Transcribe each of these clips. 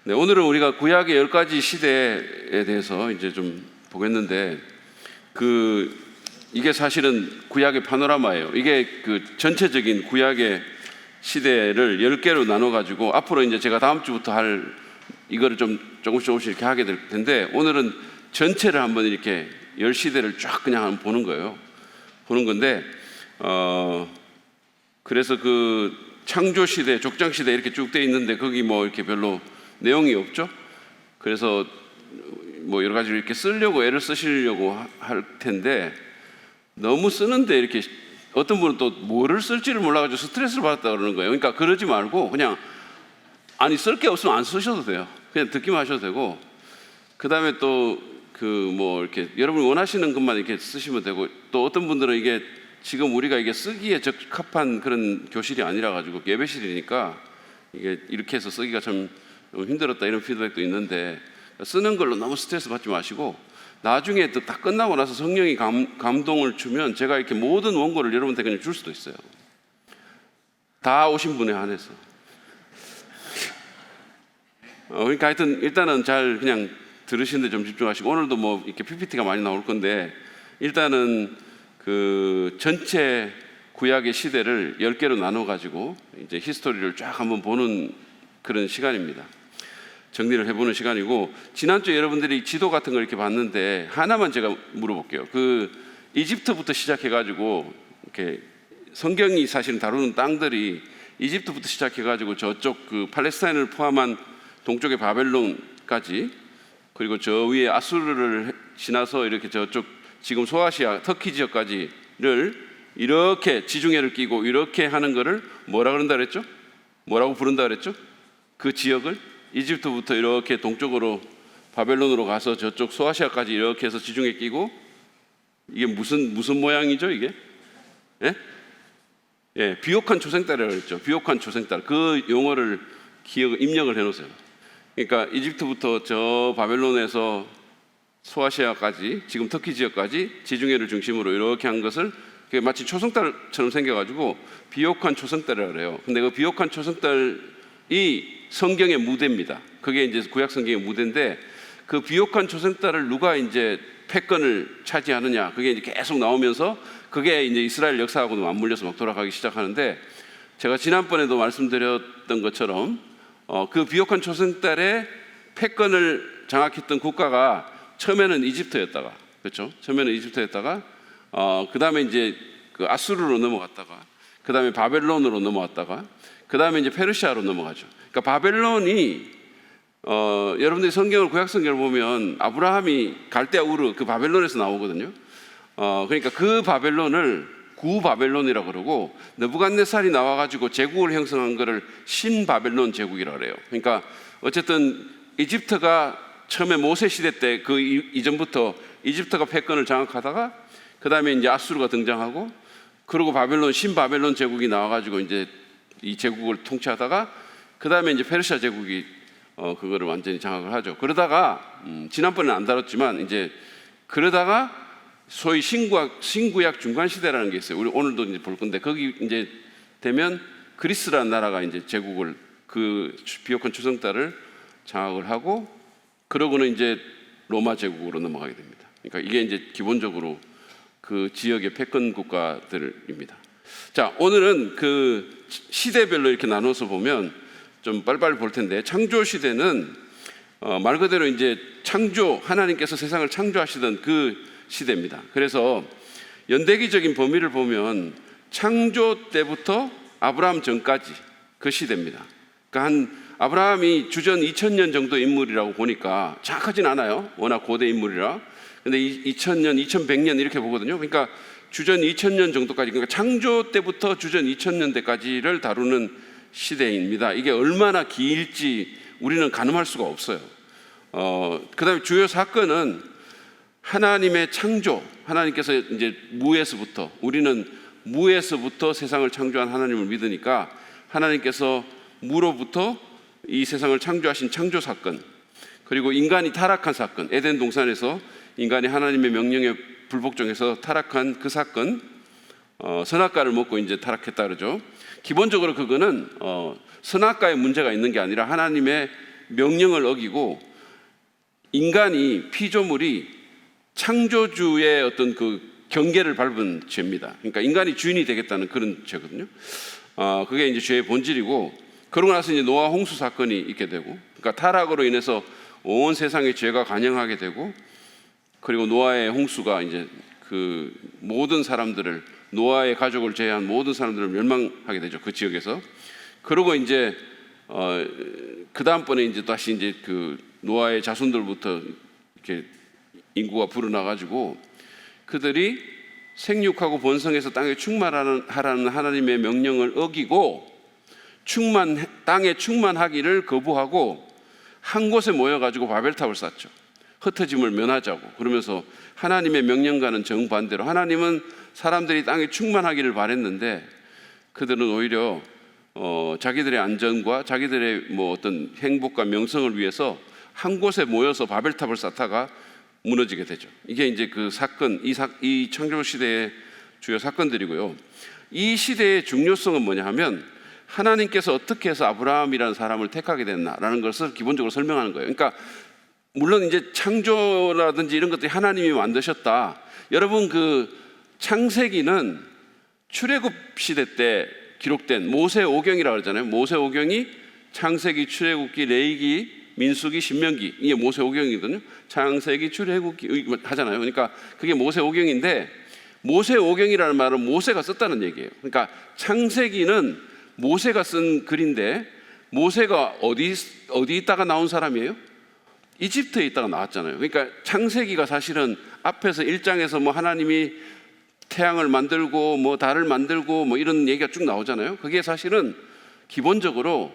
네, 오늘은 우리가 구약의 10가지 시대에 대해서 이제 좀 보겠는데, 이게 사실은 구약의 파노라마예요. 이게 전체적인 구약의 시대를 10개로 나눠가지고 앞으로 이제 제가 다음 주부터 이거를 좀 조금씩 이렇게 하게 될 텐데, 오늘은 전체를 한번 이렇게 10시대를 쫙 그냥 한번 보는 건데, 그래서 창조 시대, 족장 시대 이렇게 쭉 돼 있는데 거기 뭐 이렇게 별로 내용이 없죠. 그래서 뭐 여러 가지로 이렇게 쓰려고 애를 쓰시려고 할 텐데, 너무 쓰는데 이렇게 어떤 분은 또 뭐를 쓸지를 몰라가지고 스트레스를 받았다 그러는 거예요. 그러니까 그러지 말고 그냥 쓸 게 없으면 안 쓰셔도 돼요. 그냥 듣기만 하셔도 되고, 그 다음에 또 뭐 이렇게 여러분이 원하시는 것만 이렇게 쓰시면 되고, 또 어떤 분들은 이게 지금 우리가 이게 쓰기에 적합한 그런 교실이 아니라 가지고 예배실이니까 이게 이렇게 해서 쓰기가 참 힘들었다 이런 피드백도 있는데, 쓰는 걸로 너무 스트레스 받지 마시고 나중에 다 끝나고 나서 성령이 감동을 주면 제가 이렇게 모든 원고를 여러분한테 그냥 줄 수도 있어요. 다 오신 분에 한해서. 그러니까 하여튼 일단은 잘 그냥 들으시는데 좀 집중하시고, 오늘도 뭐 이렇게 PPT가 많이 나올 건데, 일단은 전체 구약의 시대를 10개로 나눠 가지고 이제 히스토리를 쫙 한번 보는 그런 시간입니다. 정리를 해보는 시간이고, 지난주에 여러분들이 지도 같은 걸 이렇게 봤는데 하나만 제가 물어볼게요. 이집트부터 시작해가지고 이렇게 성경이 사실은 다루는 땅들이 이집트부터 시작해가지고 저쪽 팔레스타인을 포함한 동쪽의 바벨론까지, 그리고 저 위에 아수르를 지나서 이렇게 저쪽 지금 소아시아 터키 지역까지를 이렇게 지중해를 끼고 이렇게 하는 거를 뭐라 그런다 그랬죠? 뭐라고 부른다 그랬죠? 그 지역을 이집트부터 이렇게 동쪽으로 바벨론으로 가서 저쪽 소아시아까지 이렇게 해서 지중해 끼고, 이게 무슨 모양이죠 이게? 예, 비옥한 초생딸이라고 그랬죠. 비옥한 초생딸. 그 용어를 입력을 해놓으세요. 그러니까 이집트부터 저 바벨론에서 소아시아까지, 지금 터키 지역까지 지중해를 중심으로 이렇게 한 것을 마치 초생딸처럼 생겨가지고 비옥한 초생딸이라고 그래요. 근데 그 비옥한 초생딸이 성경의 무대입니다. 그게 이제 구약 성경의 무대인데, 그 비옥한 초생딸을 누가 이제 패권을 차지하느냐, 그게 이제 계속 나오면서 그게 이제 이스라엘 역사하고도 맞물려서 막 돌아가기 시작하는데, 제가 지난번에도 말씀드렸던 것처럼 그 비옥한 초생딸의 패권을 장악했던 국가가 처음에는 이집트였다가, 그렇죠? 처음에는 이집트였다가 그 다음에 이제 아수르로 넘어갔다가, 그 다음에 바벨론으로 넘어갔다가, 그 다음에 이제 페르시아로 넘어가죠. 그러니까 바벨론이 여러분들이 성경을, 구약 성경을 보면 아브라함이 갈대아 우르 바벨론에서 나오거든요. 그러니까 그 바벨론을 구바벨론이라고 그러고, 느부갓네살이 나와가지고 제국을 형성한 거를 신바벨론 제국이라고 그래요. 그러니까 어쨌든 이집트가 처음에 모세 시대 때 이전부터 이집트가 패권을 장악하다가, 그 다음에 이제 아수르가 등장하고, 그리고 신바벨론 제국이 나와가지고 이제 이 제국을 통치하다가, 그 다음에 이제 페르시아 제국이 그거를 완전히 장악을 하죠. 그러다가 지난번에는 안 다뤘지만 이제 그러다가 소위 신구약 중간 시대라는 게 있어요. 우리 오늘도 이제 볼 건데, 거기 이제 되면 그리스라는 나라가 이제 제국을, 비옥한 초생딸을 장악을 하고, 그러고는 이제 로마 제국으로 넘어가게 됩니다. 그러니까 이게 이제 기본적으로 그 지역의 패권 국가들입니다. 자, 오늘은 시대별로 이렇게 나눠서 보면 좀 빨리빨리 볼 텐데, 창조 시대는 말 그대로 이제 하나님께서 세상을 창조하시던 그 시대입니다. 그래서 연대기적인 범위를 보면 창조 때부터 아브라함 전까지 그 시대입니다. 그러니까 아브라함이 주전 2000년 정도 인물이라고 보니까 정확하진 않아요. 워낙 고대 인물이라. 근데 2000년, 2100년 이렇게 보거든요. 그러니까 주전 2000년 정도까지, 그러니까 창조 때부터 주전 2000년대까지를 다루는 시대입니다. 이게 얼마나 길지 우리는 가늠할 수가 없어요. 그 다음에 주요 사건은 하나님의 창조, 하나님께서 이제 우리는 무에서부터 세상을 창조한 하나님을 믿으니까, 하나님께서 무로부터 이 세상을 창조하신 창조 사건, 그리고 인간이 타락한 사건, 에덴 동산에서 인간이 하나님의 명령에 불복종해서 타락한 그 사건, 선악과를 먹고 이제 타락했다 그러죠. 기본적으로 그거는 선악과에 문제가 있는 게 아니라 하나님의 명령을 어기고 인간이 피조물이 창조주의 어떤 그 경계를 밟은 죄입니다. 그러니까 인간이 주인이 되겠다는 그런 죄거든요. 그게 이제 죄의 본질이고, 그러고 나서 이제 노아 홍수 사건이 있게 되고, 그러니까 타락으로 인해서 온 세상의 죄가 간영하게 되고, 그리고 노아의 홍수가 이제 그 모든 사람들을, 노아의 가족을 제외한 모든 사람들을 멸망하게 되죠, 그 지역에서. 그러고 이제 그 다음번에 이제 다시 이제 그 노아의 자손들부터 이렇게 인구가 불어나가지고 그들이 생육하고 번성해서 땅에 충만하라는 하나님의 명령을 어기고 땅에 충만하기를 거부하고 한 곳에 모여가지고 바벨탑을 쌓죠. 흩어짐을 면하자고. 그러면서 하나님의 명령과는 정반대로, 하나님은 사람들이 땅에 충만하기를 바랬는데 그들은 오히려 자기들의 안전과 자기들의 뭐 어떤 행복과 명성을 위해서 한 곳에 모여서 바벨탑을 쌓다가 무너지게 되죠. 이게 이제 그 사건, 이 창조 시대의 주요 사건들이고요. 이 시대의 중요성은 뭐냐 하면 하나님께서 어떻게 해서 아브라함이라는 사람을 택하게 됐나라는 것을 기본적으로 설명하는 거예요. 그러니까 물론 이제 창조라든지 이런 것들이 하나님이 만드셨다. 여러분, 그 창세기는 출애굽 시대 때 기록된 모세오경이라고 그러잖아요. 모세오경이 창세기, 출애굽기, 레위기, 민수기, 신명기, 이게 모세오경이거든요. 창세기, 출애굽기 하잖아요. 그러니까 그게 모세오경인데, 모세오경이라는 말은 모세가 썼다는 얘기예요. 그러니까 창세기는 모세가 쓴 글인데, 모세가 어디 있다가 나온 사람이에요? 이집트에 있다가 나왔잖아요. 그러니까 창세기가 사실은 앞에서 1장에서 뭐 하나님이 태양을 만들고 뭐 달을 만들고 뭐 이런 얘기가 쭉 나오잖아요. 그게 사실은 기본적으로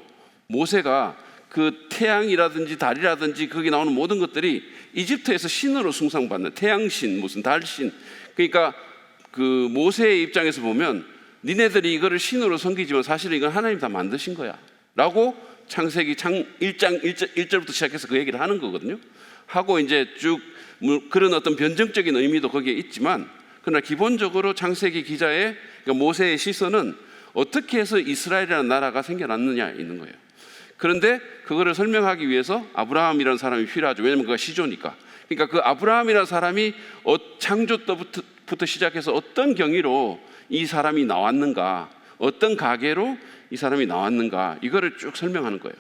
모세가 그 태양이라든지 달이라든지 거기 나오는 모든 것들이 이집트에서 신으로 숭상받는 태양신, 무슨 달신. 그러니까 그 모세의 입장에서 보면 니네들이 이거를 신으로 섬기지만 사실은 이건 하나님 다 만드신 거야 라고 창세기 1장 1절부터 시작해서 그 얘기를 하는 거거든요. 하고 이제 쭉 그런 어떤 변증적인 의미도 거기에 있지만, 그러나 기본적으로 창세기 기자의, 그러니까 모세의 시선은 어떻게 해서 이스라엘이라는 나라가 생겨났느냐 있는 거예요. 그런데 그거를 설명하기 위해서 아브라함이라는 사람이 필요하죠. 왜냐하면 그가 시조니까. 그러니까 그 아브라함이라는 사람이 창조 때부터 시작해서 어떤 경위로 이 사람이 나왔는가, 어떤 가계로 이 사람이 나왔는가, 이거를 쭉 설명하는 거예요.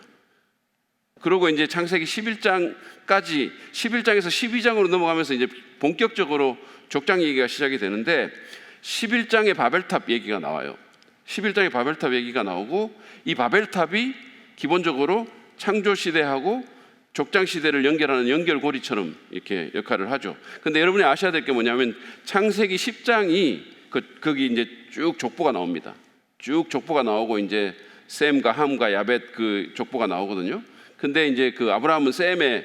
그리고 이제 창세기 11장에서 12장으로 넘어가면서 이제 본격적으로 족장 얘기가 시작이 되는데, 11장의 바벨탑 얘기가 나와요. 11장의 바벨탑 얘기가 나오고, 이 바벨탑이 기본적으로 창조 시대하고 족장 시대를 연결하는 연결고리처럼 이렇게 역할을 하죠. 근데 여러분이 아셔야 될 게 뭐냐면 창세기 10장이 거기 이제 쭉 족보가 나옵니다. 쭉 족보가 나오고 이제 셈과 함과 야벳 그 족보가 나오거든요. 근데 이제 그 아브라함은 셈의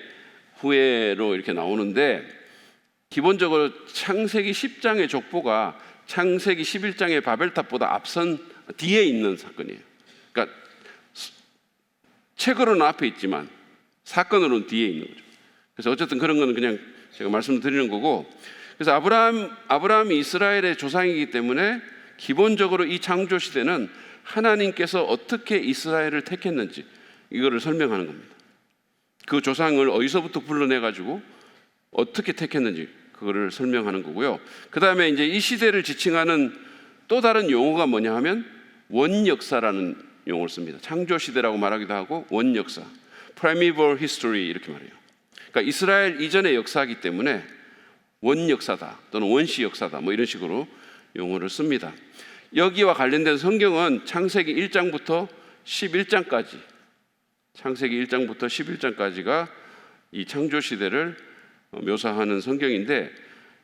후예로 이렇게 나오는데, 기본적으로 창세기 10장의 족보가 창세기 11장의 바벨탑보다 앞선 뒤에 있는 사건이에요. 그러니까 책으로는 앞에 있지만 사건으로는 뒤에 있는 거죠. 그래서 어쨌든 그런 거는 그냥 제가 말씀드리는 거고, 그래서 아브라함이 이스라엘의 조상이기 때문에 기본적으로 이 창조 시대는 하나님께서 어떻게 이스라엘을 택했는지 이거를 설명하는 겁니다. 그 조상을 어디서부터 불러내가지고 어떻게 택했는지 그거를 설명하는 거고요. 그 다음에 이제 이 시대를 지칭하는 또 다른 용어가 뭐냐 하면 원역사라는 용어를 씁니다. 창조 시대라고 말하기도 하고 원역사, primeval history 이렇게 말해요. 그러니까 이스라엘 이전의 역사이기 때문에 원역사다 또는 원시 역사다 뭐 이런 식으로 용어를 씁니다. 여기와 관련된 성경은 창세기 1장부터 11장까지, 창세기 1장부터 11장까지가 이 창조 시대를 묘사하는 성경인데,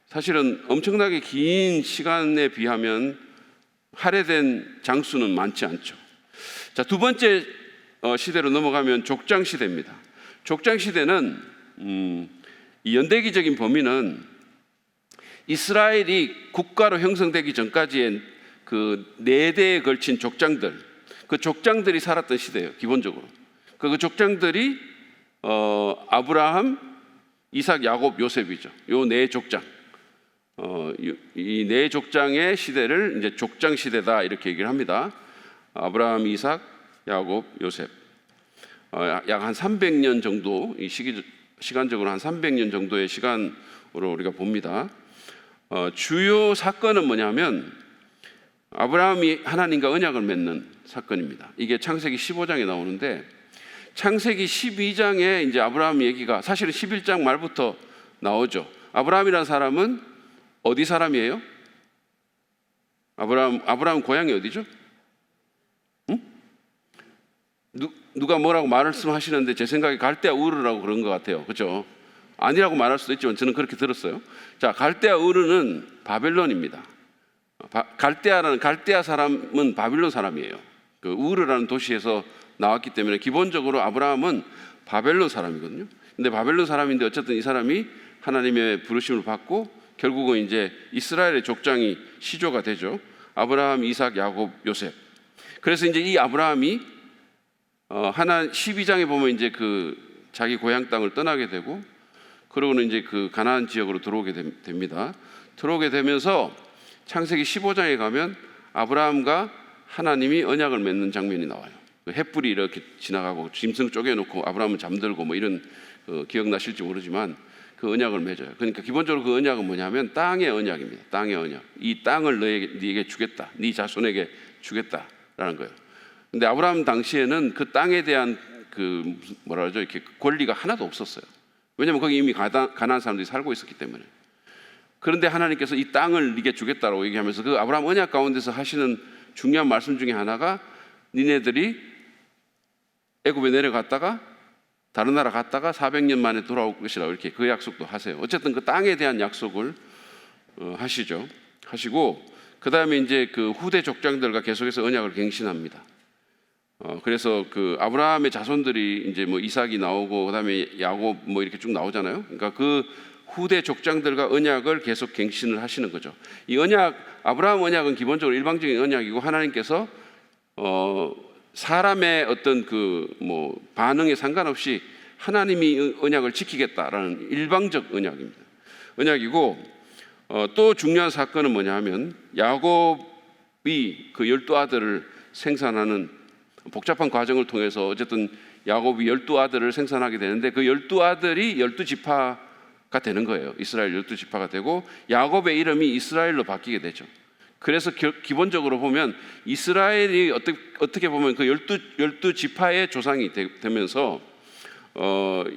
사실은 엄청나게 긴 시간에 비하면 할애된 장수는 많지 않죠. 자, 두 번째 시대로 넘어가면 족장 시대입니다. 족장 시대는 이 연대기적인 범위는 이스라엘이 국가로 형성되기 전까지의 그 4대에 걸친 족장들, 그 족장들이 살았던 시대예요. 기본적으로 그 족장들이 아브라함, 이삭, 야곱, 요셉이죠. 요 4족장, 이 4족장의 시대를 이제 족장 시대다 이렇게 얘기를 합니다. 아브라함, 이삭, 야곱, 요셉. 약 한 300년 정도, 이 시간적으로 한 300년 정도의 시간으로 우리가 봅니다. 주요 사건은 뭐냐면 아브라함이 하나님과 언약을 맺는 사건입니다. 이게 창세기 15장에 나오는데, 창세기 12장에 이제 아브라함 얘기가 사실은 11장 말부터 나오죠. 아브라함이라는 사람은 어디 사람이에요? 아브라함 고향이 어디죠? 응? 누가 뭐라고 말씀하시는데 제 생각에 갈대아 우르라고 그런 것 같아요. 그렇죠? 아니라고 말할 수도 있지만 저는 그렇게 들었어요. 자, 갈대아 우르는 바벨론입니다. 갈대아 사람은 바빌론 사람이에요. 그 우르라는 도시에서 나왔기 때문에 기본적으로 아브라함은 바벨론 사람이거든요. 근데 바벨론 사람인데 어쨌든 이 사람이 하나님의 부르심을 받고 결국은 이제 이스라엘의 족장이 시조가 되죠. 아브라함, 이삭, 야곱, 요셉. 그래서 이제 이 아브라함이 12장에 보면 이제 그 자기 고향 땅을 떠나게 되고, 그러고는 이제 그 가나안 지역으로 들어오게 됩니다. 들어오게 되면서 창세기 15장에 가면 아브라함과 하나님이 언약을 맺는 장면이 나와요. 햇불이 이렇게 지나가고 짐승 쪼개놓고 아브라함은 잠들고 뭐 이런 기억나실지 모르지만 그 언약을 맺어요. 그러니까 기본적으로 그 언약은 뭐냐면 땅의 언약입니다. 땅의 언약. 이 땅을 네게 주겠다. 네 자손에게 주겠다라는 거예요. 근데 아브라함 당시에는 그 땅에 대한 그 뭐라 그러죠? 이렇게 권리가 하나도 없었어요. 왜냐하면 거기 이미 가나안 사람들이 살고 있었기 때문에. 그런데 하나님께서 이 땅을 네게 주겠다라고 얘기하면서 그 아브라함 언약 가운데서 하시는 중요한 말씀 중에 하나가 니네들이 애굽에 내려갔다가 다른 나라 갔다가 400년 만에 돌아올 것이라고 이렇게 그 약속도 하세요. 어쨌든 그 땅에 대한 약속을 하시고 그 다음에 이제 그 후대 족장들과 계속해서 언약을 갱신합니다. 그래서 그 아브라함의 자손들이 이제 뭐 이삭이 나오고 그 다음에 야곱 뭐 이렇게 쭉 나오잖아요. 그러니까 그 후대 족장들과 언약을 계속 갱신을 하시는 거죠. 이 언약, 아브라함 언약은 기본적으로 일방적인 언약이고 하나님께서 사람의 어떤 그 뭐 반응에 상관없이 하나님이 언약을 지키겠다라는 일방적 언약이고, 또 중요한 사건은 뭐냐면 야곱이 그 12아들을 생산하는 복잡한 과정을 통해서 어쨌든 야곱이 12아들을 생산하게 되는데 그 12아들이 12지파가 되는 거예요. 이스라엘 12지파가 되고 야곱의 이름이 이스라엘로 바뀌게 되죠. 그래서 기본적으로 보면 이스라엘이 어떻게 보면 그 12지파의 조상이 되면서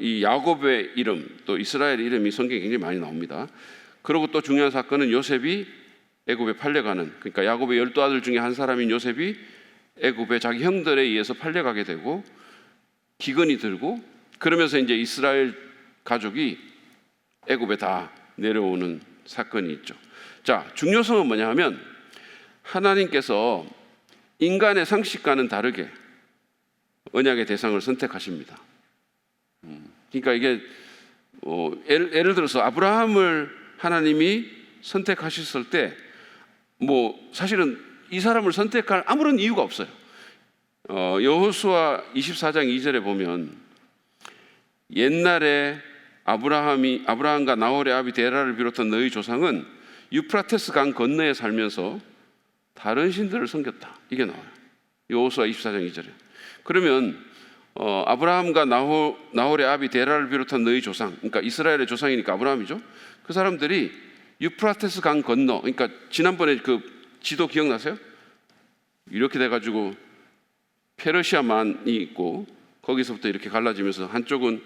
이 야곱의 이름 또 이스라엘의 이름이 성경에 굉장히 많이 나옵니다. 그리고 또 중요한 사건은 요셉이 애굽에 팔려가는, 그러니까 야곱의 12아들 중에 한 사람인 요셉이 애굽에 자기 형들에 의해서 팔려가게 되고 기근이 들고 그러면서 이제 이스라엘 가족이 애굽에 다 내려오는 사건이 있죠. 자, 중요성은 뭐냐 하면 하나님께서 인간의 상식과는 다르게 언약의 대상을 선택하십니다. 그러니까 이게 예를 들어서 아브라함을 하나님이 선택하셨을 때 뭐 사실은 이 사람을 선택할 아무런 이유가 없어요. 여호수아 24장 2절에 보면 옛날에 아브라함과 나홀의 아비 데라를 비롯한 너희 조상은 유프라테스 강 건너에 살면서 다른 신들을 섬겼다. 이게 나와요. 여호수아 24장 2절에. 그러면 아브라함과 나홀의 아비 데라를 비롯한 너희 조상, 그러니까 이스라엘의 조상이니까 아브라함이죠. 그 사람들이 유프라테스 강 건너, 그러니까 지난번에 그 지도 기억나세요? 이렇게 돼가지고 페르시아만이 있고 거기서부터 이렇게 갈라지면서 한쪽은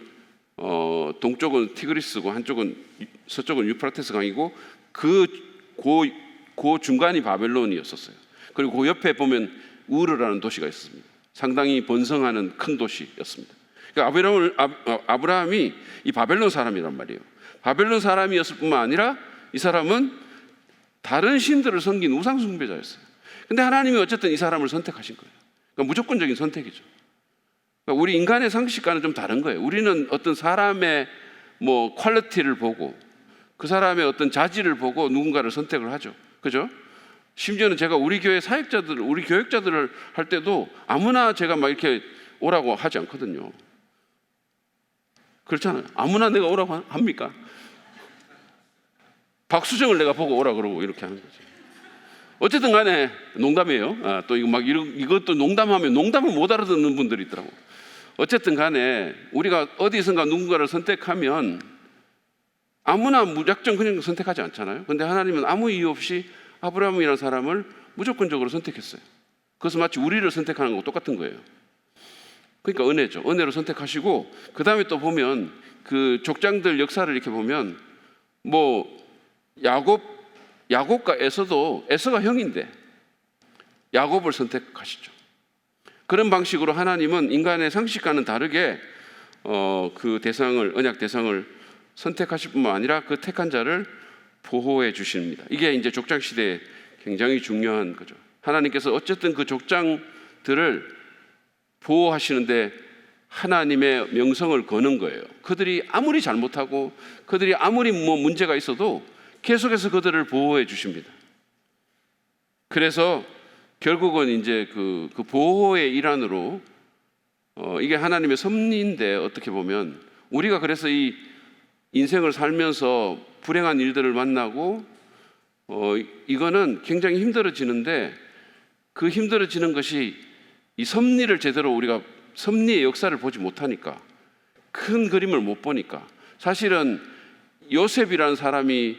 동쪽은 티그리스고 한쪽은 서쪽은 유프라테스 강이고 그 중간이 바벨론이었었어요. 그리고 그 옆에 보면 우르라는 도시가 있었습니다. 상당히 번성하는 큰 도시였습니다. 그러니까 아브라함이 이 바벨론 사람이란 말이에요. 바벨론 사람이었을 뿐만 아니라 이 사람은 다른 신들을 섬긴 우상 숭배자였어요. 근데 하나님이 어쨌든 이 사람을 선택하신 거예요. 그러니까 무조건적인 선택이죠. 그러니까 우리 인간의 상식과는 좀 다른 거예요. 우리는 어떤 사람의 뭐 퀄리티를 보고 그 사람의 어떤 자질을 보고 누군가를 선택을 하죠. 그죠? 심지어는 제가 우리 교회 사역자들, 우리 교역자들을 할 때도 아무나 제가 막 이렇게 오라고 하지 않거든요. 그렇잖아요. 아무나 내가 오라고 합니까? 박수정을 내가 보고 오라 그러고 이렇게 하는 거죠. 어쨌든 간에 농담이에요. 또 이거 막 이것도 농담하면 농담을 못 알아듣는 분들이 있더라고. 어쨌든 간에 우리가 어디선가 누군가를 선택하면 아무나 무작정 그냥 선택하지 않잖아요. 그런데 하나님은 아무 이유 없이 아브라함이라는 사람을 무조건적으로 선택했어요. 그것은 마치 우리를 선택하는 거와 똑같은 거예요. 그러니까 은혜죠. 은혜로 선택하시고, 그 다음에 또 보면 그 족장들 역사를 이렇게 보면 뭐 야곱과 에서도, 에서가 형인데 야곱을 선택하시죠. 그런 방식으로 하나님은 인간의 상식과는 다르게 그 대상을, 언약 대상을 선택하실 뿐만 아니라 그 택한 자를 보호해 주십니다. 이게 이제 족장 시대에 굉장히 중요한 거죠. 하나님께서 어쨌든 그 족장들을 보호하시는데 하나님의 명성을 거는 거예요. 그들이 아무리 잘못하고 그들이 아무리 뭐 문제가 있어도 계속해서 그들을 보호해 주십니다. 그래서 결국은 이제 그 보호의 일환으로 이게 하나님의 섭리인데, 어떻게 보면 우리가 그래서 이 인생을 살면서 불행한 일들을 만나고 이거는 굉장히 힘들어지는데, 그 힘들어지는 것이 이 섭리를 제대로 우리가 섭리의 역사를 보지 못하니까, 큰 그림을 못 보니까. 사실은 요셉이라는 사람이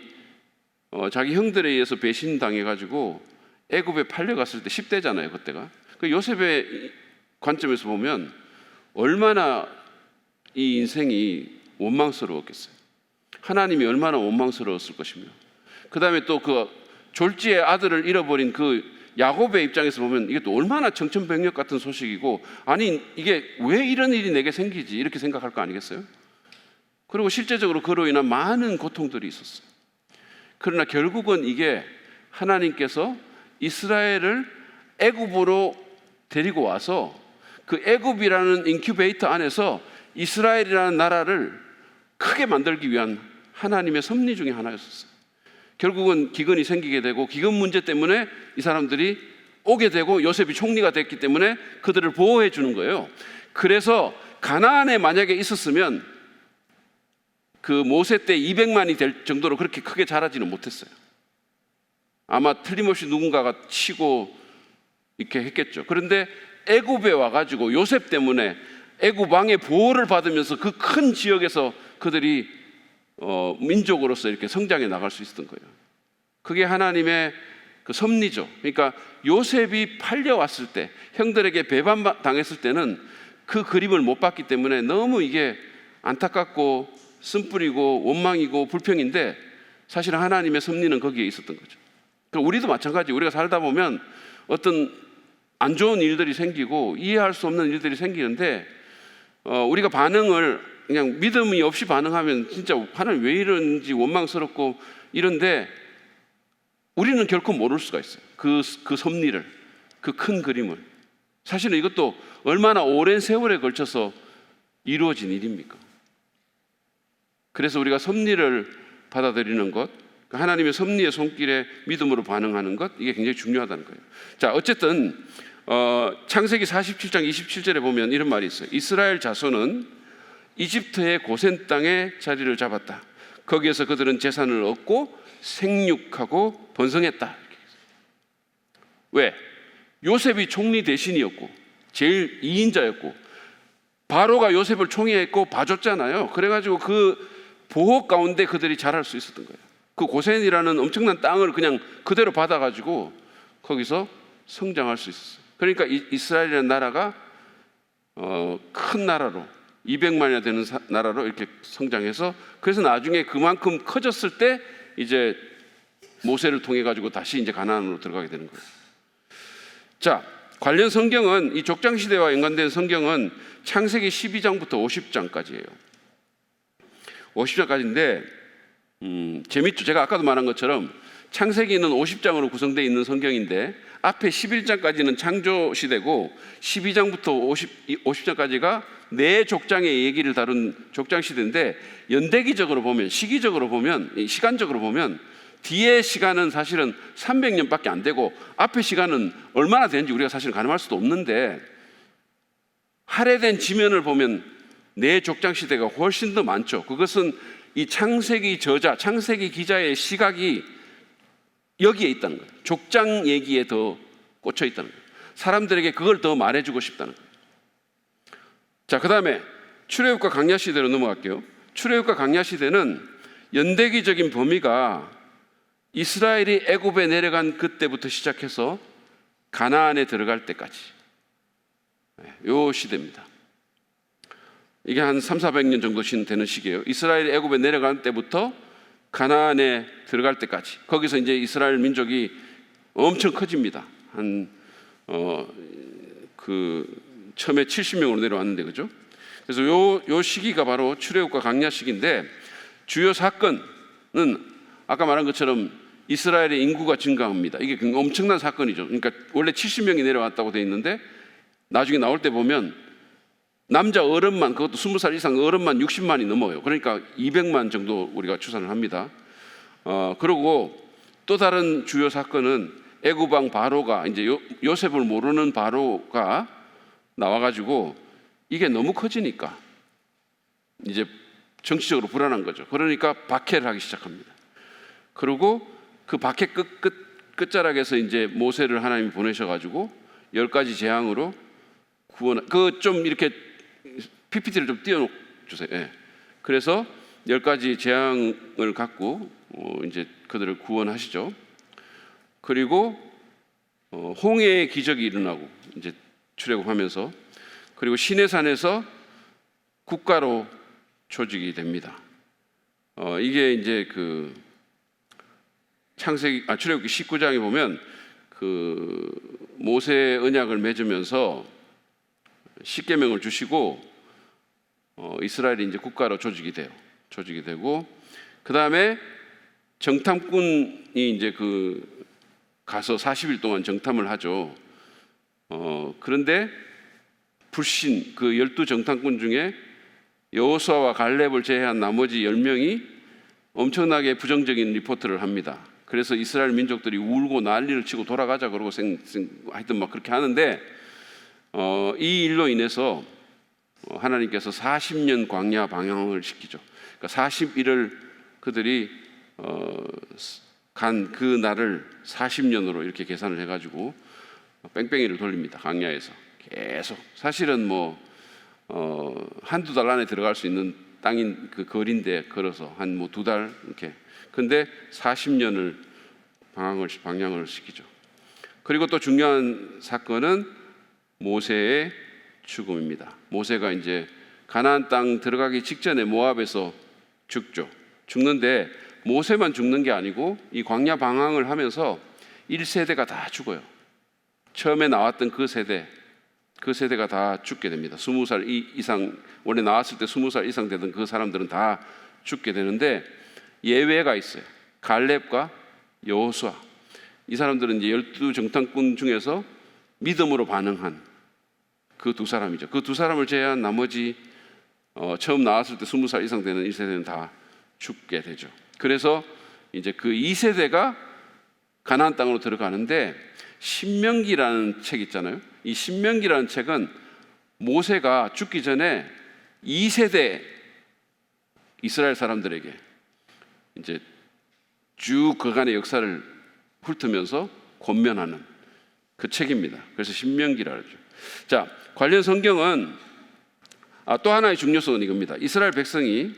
자기 형들에 의해서 배신당해가지고 애굽에 팔려갔을 때 10대잖아요 그때가. 그 요셉의 관점에서 보면 얼마나 이 인생이 원망스러웠겠어요. 하나님이 얼마나 원망스러웠을 것이며, 그 다음에 또 그 졸지의 아들을 잃어버린 그 야곱의 입장에서 보면 이게 또 얼마나 청천벽력 같은 소식이고, 아니 이게 왜 이런 일이 내게 생기지, 이렇게 생각할 거 아니겠어요? 그리고 실제적으로 그로 인한 많은 고통들이 있었어요. 그러나 결국은 이게 하나님께서 이스라엘을 애굽으로 데리고 와서 그 애굽이라는 인큐베이터 안에서 이스라엘이라는 나라를 크게 만들기 위한 하나님의 섭리 중에 하나였었어요. 결국은 기근이 생기게 되고, 기근 문제 때문에 이 사람들이 오게 되고, 요셉이 총리가 됐기 때문에 그들을 보호해 주는 거예요. 그래서 가나안에 만약에 있었으면 그 모세 때 200만이 될 정도로 그렇게 크게 자라지는 못했어요. 아마 틀림없이 누군가가 치고 이렇게 했겠죠. 그런데 애굽에 와가지고 요셉 때문에 애굽 왕의 보호를 받으면서 그 큰 지역에서 그들이 민족으로서 이렇게 성장해 나갈 수 있었던 거예요. 그게 하나님의 그 섭리죠. 그러니까 요셉이 팔려왔을 때, 형들에게 배반당했을 때는 그 그림을 못 봤기 때문에 너무 이게 안타깝고 쓴뿌리고 원망이고 불평인데, 사실 하나님의 섭리는 거기에 있었던 거죠. 우리도 마찬가지. 우리가 살다 보면 어떤 안 좋은 일들이 생기고 이해할 수 없는 일들이 생기는데, 우리가 반응을 그냥 믿음이 없이 반응하면 진짜 하나님 왜 이런지 원망스럽고 이런데, 우리는 결코 모를 수가 있어요. 그 섭리를, 그 큰 그림을. 사실은 이것도 얼마나 오랜 세월에 걸쳐서 이루어진 일입니까? 그래서 우리가 섭리를 받아들이는 것, 하나님의 섭리의 손길에 믿음으로 반응하는 것, 이게 굉장히 중요하다는 거예요. 자, 어쨌든 창세기 47장 27절에 보면 이런 말이 있어요. 이스라엘 자손은 이집트의 고센 땅에 자리를 잡았다. 거기에서 그들은 재산을 얻고 생육하고 번성했다. 왜? 요셉이 총리 대신이었고 제일 2인자였고 바로가 요셉을 총애했고 봐줬잖아요. 그래가지고 그 보호 가운데 그들이 자랄 수 있었던 거예요. 그 고센이라는 엄청난 땅을 그냥 그대로 받아가지고 거기서 성장할 수 있었어요. 그러니까 이스라엘이라는 나라가 큰 나라로 200만이나 되는 나라로 이렇게 성장해서, 그래서 나중에 그만큼 커졌을 때 이제 모세를 통해 가지고 다시 이제 가나안으로 들어가게 되는 거예요. 자, 관련 성경은, 이 족장 시대와 연관된 성경은 창세기 12장부터 50장까지예요. 50장까지인데 재밌죠. 제가 아까도 말한 것처럼 창세기는 50장으로 구성되어 있는 성경인데 앞에 11장까지는 창조 시대고 12장부터 50장까지가 네 족장의 얘기를 다룬 족장 시대인데, 연대기적으로 보면, 시기적으로 보면, 시간적으로 보면 뒤에 시간은 사실은 300년밖에 안 되고 앞에 시간은 얼마나 되는지 우리가 사실 가늠할 수도 없는데, 할애된 지면을 보면 네 족장 시대가 훨씬 더 많죠. 그것은 이 창세기 저자, 창세기 기자의 시각이 여기에 있다는 거예요. 족장 얘기에 더 꽂혀 있다는 거예요. 사람들에게 그걸 더 말해주고 싶다는 거예요. 자, 그다음에 출애굽과 광야 시대로 넘어갈게요. 출애굽과 광야 시대는 연대기적인 범위가 이스라엘이 애굽에 내려간 그때부터 시작해서 가나안에 들어갈 때까지 요 시대입니다. 이게 한 300~400년 정도 되는 시기예요. 이스라엘이 애굽에 내려간 때부터 가나안에 들어갈 때까지. 거기서 이제 이스라엘 민족이 엄청 커집니다. 처음에 70명으로 내려왔는데, 그죠? 그래서 요 시기가 바로 출애굽과 광야 시기인데, 주요 사건은 아까 말한 것처럼 이스라엘의 인구가 증가합니다. 이게 엄청난 사건이죠. 그러니까 원래 70명이 내려왔다고 돼 있는데 나중에 나올 때 보면 남자 어른만, 그것도 20살 이상 어른만 60만이 넘어요. 그러니까 200만 정도 우리가 추산을 합니다. 그리고 또 다른 주요 사건은 애굽 왕 바로가, 이제 요셉을 모르는 바로가 나와가지고 이게 너무 커지니까 이제 정치적으로 불안한 거죠. 그러니까 박해를 하기 시작합니다. 그리고 그 박해 끝자락에서 이제 모세를 하나님이 보내셔가지고 10가지 재앙으로 좀 이렇게 PPT를 좀 띄워주세요. 예. 그래서 10가지 재앙을 갖고 이제 그들을 구원하시죠. 그리고 홍해의 기적이 일어나고 이제 출애굽하면서, 그리고 시내산에서 국가로 조직이 됩니다. 이게 이제 그 출애굽기 19장에 보면 그 모세 언약을 맺으면서 십계명을 주시고 이스라엘이 이제 국가로 조직이 되고, 그 다음에 정탐꾼이 이제 가서 40일 동안 정탐을 하죠. 그런데 불신, 그 12정탐꾼 중에 여호수아와 갈렙을 제외한 나머지 10명이 엄청나게 부정적인 리포트를 합니다. 그래서 이스라엘 민족들이 울고 난리를 치고 돌아가자 그러고 하여튼 막 그렇게 하는데, 이 일로 인해서 하나님께서 40년 광야 방황을 시키죠. 그러니까 40일을 그들이 간 그 날을 40년으로 이렇게 계산을 해가지고 뺑뺑이를 돌립니다. 광야에서 계속. 사실은 한두 달 안에 들어갈 수 있는 땅인 그 거리인데 걸어서 한 2달 이렇게. 근데 40년을 방향을 시키죠. 그리고 또 중요한 사건은 모세의 죽음입니다. 모세가 이제 가나안 땅 들어가기 직전에 모압에서 죽는데 모세만 죽는 게 아니고 이 광야 방황을 하면서 1세대가 다 죽어요. 처음에 나왔던 그 세대가 다 죽게 됩니다. 20살 이상, 원래 나왔을 때 20살 이상 되던 그 사람들은 다 죽게 되는데 예외가 있어요. 갈렙과 여호수아. 이 사람들은 이제 12정탐꾼 중에서 믿음으로 반응한 그 두 사람이죠. 그 두 사람을 제외한 나머지 처음 나왔을 때 20살 이상 되는 1세대는 다 죽게 되죠. 그래서 이제 그 2세대가 가나안 땅으로 들어가는데, 신명기라는 책 있잖아요. 이 신명기라는 책은 모세가 죽기 전에 2세대 이스라엘 사람들에게 이제 쭉 그간의 역사를 훑으면서 권면하는 그 책입니다. 그래서 신명기라 그러죠. 자, 관련 성경은 또 하나의 중요성은 이겁니다. 이스라엘 백성이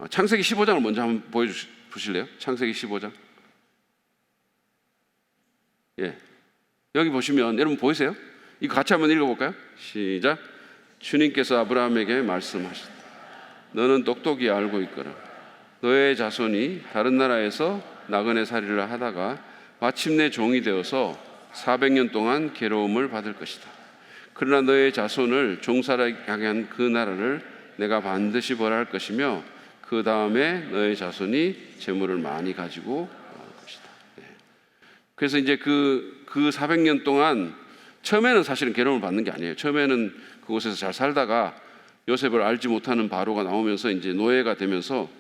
창세기 15장을 먼저 한번 보실래요? 창세기 15장. 예. 여기 보시면 여러분 보이세요? 이거 같이 한번 읽어볼까요? 시작. 주님께서 아브라함에게 말씀하셨다. 너는 똑똑히 알고 있거라. 너의 자손이 다른 나라에서 나그네 살이를 하다가 마침내 종이 되어서 400년 동안 괴로움을 받을 것이다. 그러나 너의 자손을 종살이하게 한 그 나라를 내가 반드시 벌할 것이며 그 다음에 너의 자손이 재물을 많이 가지고 올 것이다. 그래서 이제 그 400년 동안 처음에는 사실은 괴로움을 받는 게 아니에요. 처음에는 그곳에서 잘 살다가 요셉을 알지 못하는 바로가 나오면서 이제 노예가 되면서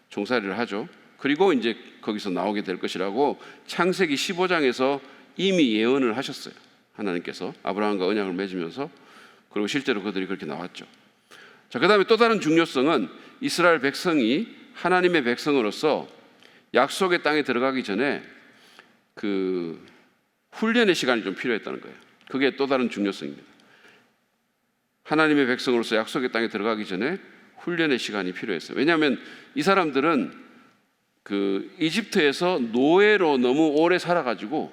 종살이를 하죠. 그리고 이제 거기서 나오게 될 것이라고 창세기 15장에서 이미 예언을 하셨어요. 하나님께서 아브라함과 언약을 맺으면서. 그리고 실제로 그들이 그렇게 나왔죠. 자, 그다음에 또 다른 중요성은 이스라엘 백성이 하나님의 백성으로서 약속의 땅에 들어가기 전에 그 훈련의 시간이 좀 필요했다는 거예요. 그게 또 다른 중요성입니다. 하나님의 백성으로서 약속의 땅에 들어가기 전에 훈련의 시간이 필요했어요. 왜냐하면 이 사람들은 그 이집트에서 노예로 너무 오래 살아가지고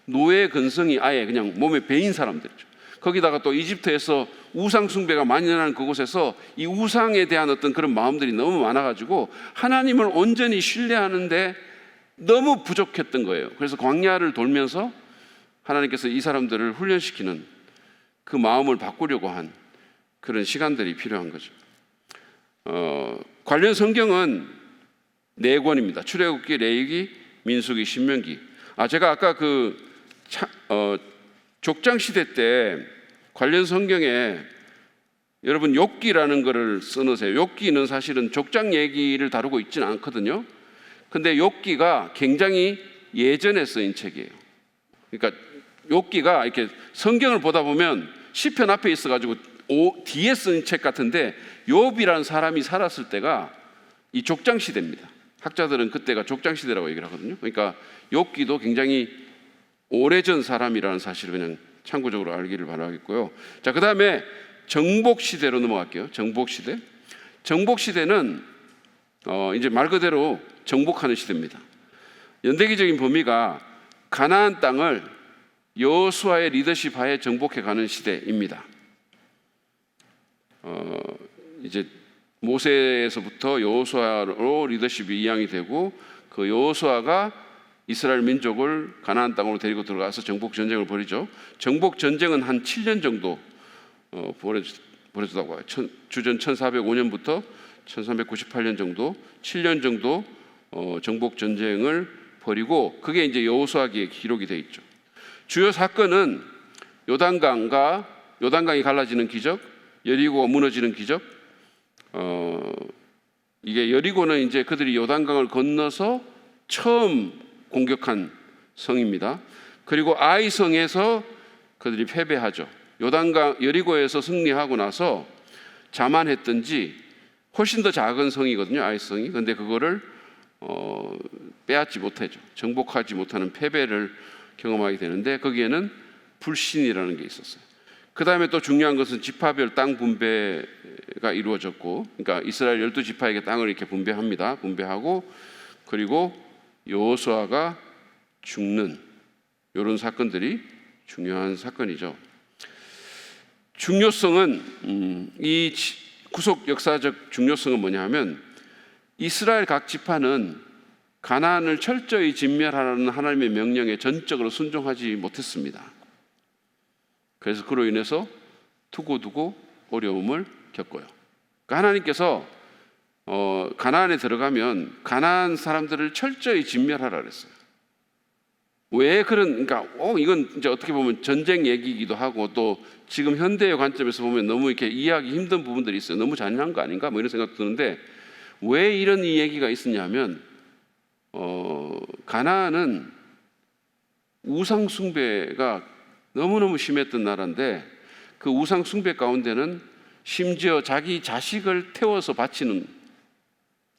노예 근성이 아예 그냥 몸에 배인 사람들이죠. 거기다가 또 이집트에서 우상 숭배가 만연한 그곳에서 이 우상에 대한 어떤 그런 마음들이 너무 많아가지고 하나님을 온전히 신뢰하는데 너무 부족했던 거예요. 그래서 광야를 돌면서 하나님께서 이 사람들을 훈련시키는 그 마음을 바꾸려고 한 그런 시간들이 필요한 거죠. 관련 성경은 4권입니다. 출애굽기, 레위기, 민수기, 신명기. 제가 아까 족장 시대 때 관련 성경에 여러분 욥기라는 거를 써놓으세요. 욥기는 사실은 족장 얘기를 다루고 있지는 않거든요. 근데 욥기가 굉장히 예전에 쓰인 책이에요. 그러니까 욥기가 이렇게 성경을 보다 보면 시편 앞에 있어가지고 뒤에 쓴 책 같은데 욥이라는 사람이 살았을 때가 이 족장 시대입니다. 학자들은 그때가 족장 시대라고 얘기를 하거든요. 그러니까 욥기도 굉장히 오래전 사람이라는 사실을 그냥 참고적으로 알기를 바라겠고요. 자, 그 다음에 정복 시대로 넘어갈게요. 정복 시대. 정복 시대는 이제 말 그대로 정복하는 시대입니다. 연대기적인 범위가 가나안 땅을 여호수아의 리더십 하에 정복해 가는 시대입니다. 이제 모세에서부터 여호수아로 리더십이 이양이 되고 그 여호수아가 이스라엘 민족을 가나안 땅으로 데리고 들어가서 정복 전쟁을 벌이죠. 정복 전쟁은 한 7년 정도 벌어지다고 해요. 주전 1405년부터 1398년 정도 7년 정도 정복 전쟁을 벌이고 그게 이제 여호수아기에 기록이 돼 있죠. 주요 사건은 요단강이 갈라지는 기적, 여리고가 무너지는 기적. 이게 여리고는 이제 그들이 요단강을 건너서 처음 공격한 성입니다. 그리고 아이성에서 그들이 패배하죠. 여리고에서 승리하고 나서 자만했던지 훨씬 더 작은 성이거든요. 아이성이. 그런데 그거를 빼앗지 못하죠. 정복하지 못하는 패배를 경험하게 되는데 거기에는 불신이라는 게 있었어요. 그 다음에 또 중요한 것은 지파별 땅 분배가 이루어졌고, 그러니까 이스라엘 12지파에게 땅을 이렇게 분배합니다. 분배하고 그리고 여호수아가 죽는 이런 사건들이 중요한 사건이죠. 중요성은 이 구속 역사적 중요성은 뭐냐 하면 이스라엘 각 지파는 가나안을 철저히 진멸하라는 하나님의 명령에 전적으로 순종하지 못했습니다. 그래서 그로 인해서 두고두고 어려움을 겪어요. 그러니까 하나님께서 가나안에 들어가면 가나안 사람들을 철저히 진멸하라 그랬어요. 왜 그러니까 이건 이제 어떻게 보면 전쟁 얘기이기도 하고 또 지금 현대의 관점에서 보면 너무 이렇게 이해하기 힘든 부분들이 있어요. 너무 잔인한 거 아닌가? 뭐 이런 생각 드는데 왜 이런 이 얘기가 있었냐면 가나안은 우상 숭배가 너무너무 심했던 나라인데 그 우상 숭배 가운데는 심지어 자기 자식을 태워서 바치는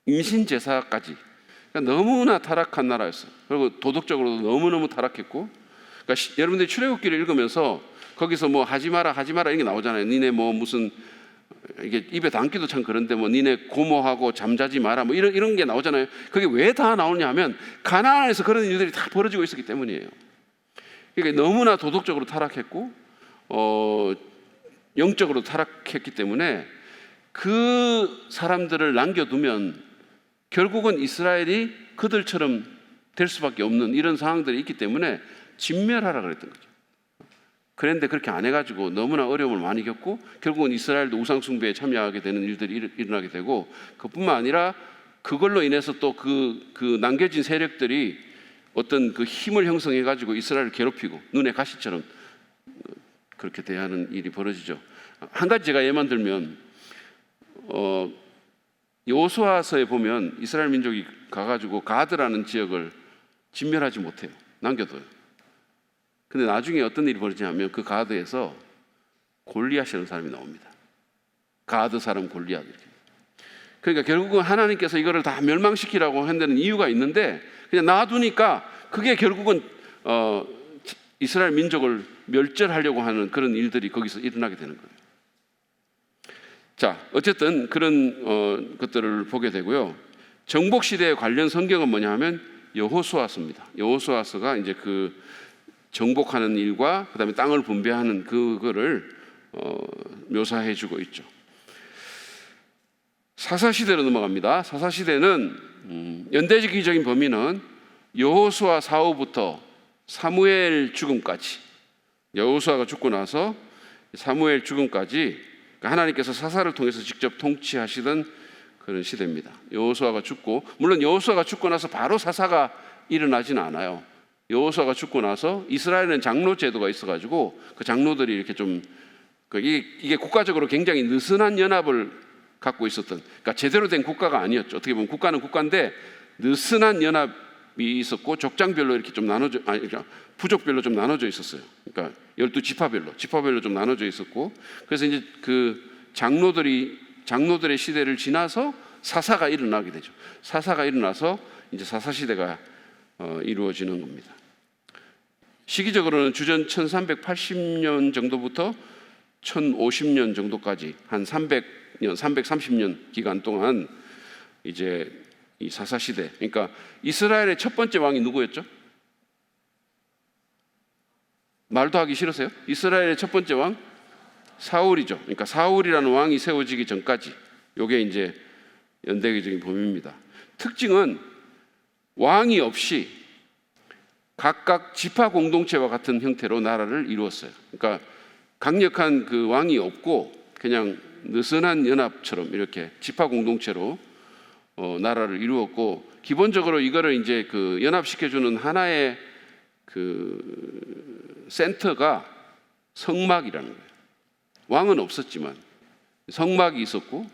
임신 제사까지 그러니까 너무나 타락한 나라였어요. 그리고 도덕적으로도 너무너무 타락했고 그러니까 여러분들이 출애굽기를 읽으면서 거기서 뭐 하지 마라 이런 게 나오잖아요. 니네 뭐 무슨 이게 입에 담기도 참 그런데 뭐 니네 고모하고 잠자지 마라 뭐 이런 게 나오잖아요. 그게 왜 다 나오냐 하면 가나안에서 그런 일들이 다 벌어지고 있었기 때문이에요. 그러니까 너무나 도덕적으로 타락했고 영적으로 타락했기 때문에 그 사람들을 남겨두면 결국은 이스라엘이 그들처럼 될 수밖에 없는 이런 상황들이 있기 때문에 진멸하라 그랬던 거죠. 그런데 그렇게 안 해가지고 너무나 어려움을 많이 겪고 결국은 이스라엘도 우상숭배에 참여하게 되는 일들이 일어나게 되고 그뿐만 아니라 그걸로 인해서 또 그 남겨진 세력들이 어떤 그 힘을 형성해가지고 이스라엘을 괴롭히고 눈에 가시처럼 그렇게 대하는 일이 벌어지죠. 한 가지 제가 예만 들면 여호수아서에 보면 이스라엘 민족이 가가지고 가드라는 지역을 진멸하지 못해요. 남겨둬요. 근데 나중에 어떤 일이 벌어지냐면 그 가드에서 골리앗이라는 사람이 나옵니다. 가드 사람 골리앗. 그러니까 결국은 하나님께서 이거를 다 멸망시키라고 한다는 이유가 있는데 그냥 놔두니까 그게 결국은 이스라엘 민족을 멸절하려고 하는 그런 일들이 거기서 일어나게 되는 거예요. 자, 어쨌든 그런 것들을 보게 되고요. 정복 시대에 관련 성경은 뭐냐 하면 여호수아서입니다. 여호수아서가 이제 그 정복하는 일과 그다음에 땅을 분배하는 그거를 묘사해 주고 있죠. 사사시대로 넘어갑니다. 사사시대는 연대기적인 범위는 여호수아 사후부터 사무엘 죽음까지, 여호수아가 죽고 나서 사무엘 죽음까지 하나님께서 사사를 통해서 직접 통치하시던 그런 시대입니다. 여호수아가 죽고, 물론 여호수아가 죽고 나서 바로 사사가 일어나지는 않아요. 여호수아가 죽고 나서 이스라엘은 장로 제도가 있어가지고 그 장로들이 이렇게 좀 이게 국가적으로 굉장히 느슨한 연합을 갖고 있었던, 그러니까 제대로 된 국가가 아니었죠. 어떻게 보면 국가는 국가인데 느슨한 연합이 있었고 족장별로 이렇게 좀 나눠져, 그러니까 부족별로 좀 나눠져 있었어요. 그러니까 12지파별로 좀 나눠져 있었고, 그래서 이제 그 장로들의 시대를 지나서 사사가 일어나게 되죠. 사사가 일어나서 이제 사사 시대가 이루어지는 겁니다. 시기적으로는 주전 1380년 정도부터 1050년 정도까지 한 300년, 330년 기간 동안 이제 이 사사 시대, 그러니까 이스라엘의 첫 번째 왕이 누구였죠? 말도 하기 싫으세요? 이스라엘의 첫 번째 왕 사울이죠. 그러니까 사울이라는 왕이 세워지기 전까지, 이게 이제 연대기적인 범위입니다. 특징은 왕이 없이 각각 지파 공동체와 같은 형태로 나라를 이루었어요. 그러니까 강력한 그 왕이 없고 그냥 느슨한 연합처럼 이렇게 지파 공동체로 나라를 이루었고, 기본적으로 이거를 이제 그 연합시켜주는 하나의 그 센터가 성막이라는 거예요. 왕은 없었지만 성막이 있었고,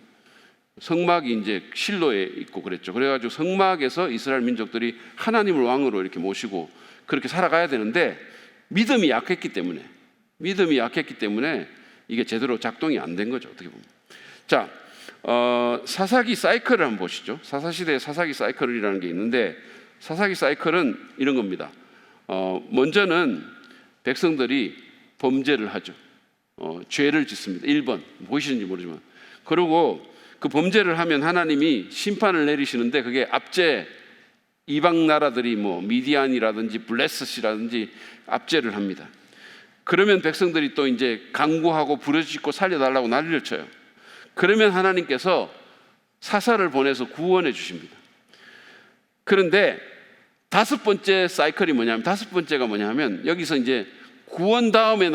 성막이 이제 실로에 있고 그랬죠. 그래가지고 성막에서 이스라엘 민족들이 하나님을 왕으로 이렇게 모시고 그렇게 살아가야 되는데 믿음이 약했기 때문에 이게 제대로 작동이 안 된 거죠. 어떻게 보면. 자, 사사기 사이클을 한번 보시죠. 사사시대의 사사기 사이클이라는 게 있는데, 사사기 사이클은 이런 겁니다. 먼저는 백성들이 범죄를 하죠. 죄를 짓습니다. 1번 보이시는지 모르지만, 그리고 그 범죄를 하면 하나님이 심판을 내리시는데, 그게 압제, 이방 나라들이 뭐 미디안이라든지 블레셋이라든지 압제를 합니다. 그러면 백성들이 또 이제 간구하고 부르짖고 살려달라고 난리를 쳐요. 그러면 하나님께서 사사를 보내서 구원해 주십니다. 그런데 다섯 번째 사이클이 뭐냐면, 다섯 번째가 뭐냐면, 여기서 이제 구원 다음에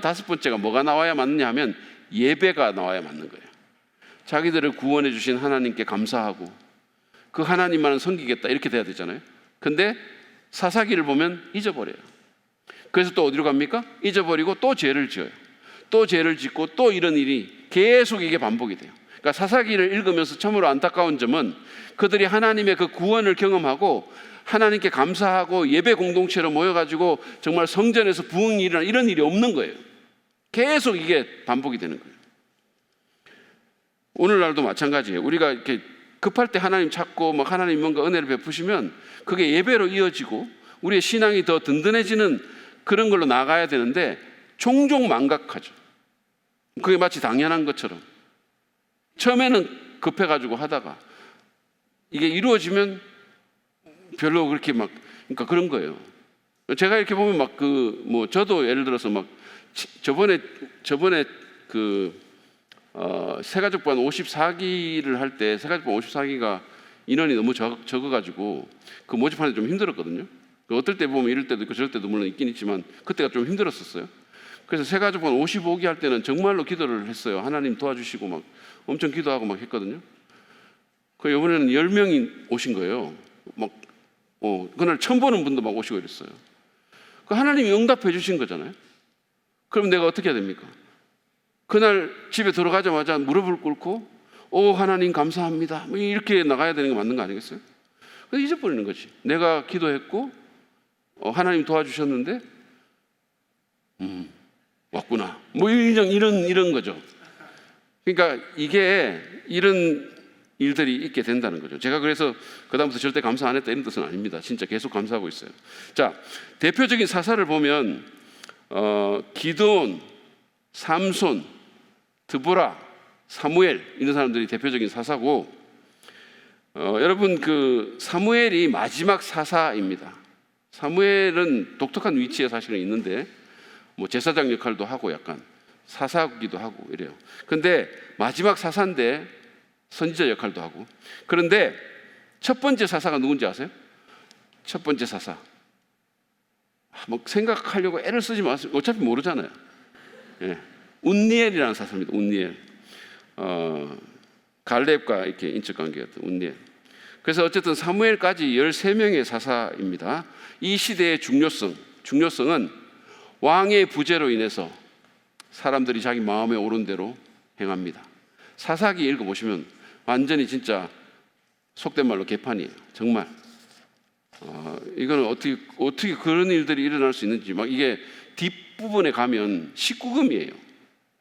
다섯 번째가 뭐가 나와야 맞느냐 하면 예배가 나와야 맞는 거예요. 자기들을 구원해 주신 하나님께 감사하고 그 하나님만은 섬기겠다, 이렇게 돼야 되잖아요. 근데 사사기를 보면 잊어버려요. 그래서 또 어디로 갑니까? 잊어버리고 또 죄를 지어요. 또 죄를 짓고 또 이런 일이 계속 이게 반복이 돼요. 그러니까 사사기를 읽으면서 참으로 안타까운 점은 그들이 하나님의 그 구원을 경험하고 하나님께 감사하고 예배 공동체로 모여가지고 정말 성전에서 부흥이 일어나는 이런 일이 없는 거예요. 계속 이게 반복이 되는 거예요. 오늘날도 마찬가지예요. 우리가 이렇게 급할 때 하나님 찾고 막 하나님 뭔가 은혜를 베푸시면 그게 예배로 이어지고 우리의 신앙이 더 든든해지는 그런 걸로 나가야 되는데 종종 망각하죠. 그게 마치 당연한 것처럼 처음에는 급해가지고 하다가 이게 이루어지면 별로 그렇게 막, 그러니까 그런 거예요. 제가 이렇게 보면 막 저도 예를 들어서 막 저번에 새가족반 54기를 할 때 새가족반 54기가 인원이 너무 적어가지고 그 모집하는데 좀 힘들었거든요. 어떨 때 보면 이럴 때도 있고 저럴 때도 물론 있긴 있지만 그때가 좀 힘들었었어요. 그래서 새가족반 55기 할 때는 정말로 기도를 했어요. 하나님 도와주시고 막 엄청 기도하고 막 했거든요. 그 이번에는 10명이 오신 거예요. 막 그날 처음 보는 분도 막 오시고 이랬어요. 그 하나님이 응답해 주신 거잖아요. 그럼 내가 어떻게 해야 됩니까? 그날 집에 들어가자마자 무릎을 꿇고 하나님 감사합니다, 뭐 이렇게 나가야 되는 게 맞는 거 아니겠어요? 그래서 잊어버리는 거지. 내가 기도했고 하나님 도와주셨는데 왔구나, 뭐 이런 거죠. 그러니까 이게 이런 일들이 있게 된다는 거죠. 제가 그래서 그다음부터 절대 감사 안 했다 이런 뜻은 아닙니다. 진짜 계속 감사하고 있어요. 자, 대표적인 사사를 보면 기드온, 삼손, 드보라, 사무엘 이런 사람들이 대표적인 사사고, 여러분 그 사무엘이 마지막 사사입니다. 사무엘은 독특한 위치에 사실은 있는데 뭐 제사장 역할도 하고 약간 사사기도 하고 이래요. 그런데 마지막 사사인데 선지자 역할도 하고. 그런데 첫 번째 사사가 누군지 아세요? 첫 번째 사사. 뭐 생각하려고 애를 쓰지 마세요. 어차피 모르잖아요. 예. 운니엘이라는 사사입니다. 운니엘. 갈렙과 이렇게 인적 관계였던 운니엘. 그래서 어쨌든 사무엘까지 13명의 사사입니다. 이 시대의 중요성은 왕의 부재로 인해서 사람들이 자기 마음에 오른 대로 행합니다. 사사기 읽어보시면 완전히 진짜 속된 말로 개판이에요. 정말. 이거는 어떻게 그런 일들이 일어날 수 있는지, 막 이게 뒷부분에 가면 19금이에요.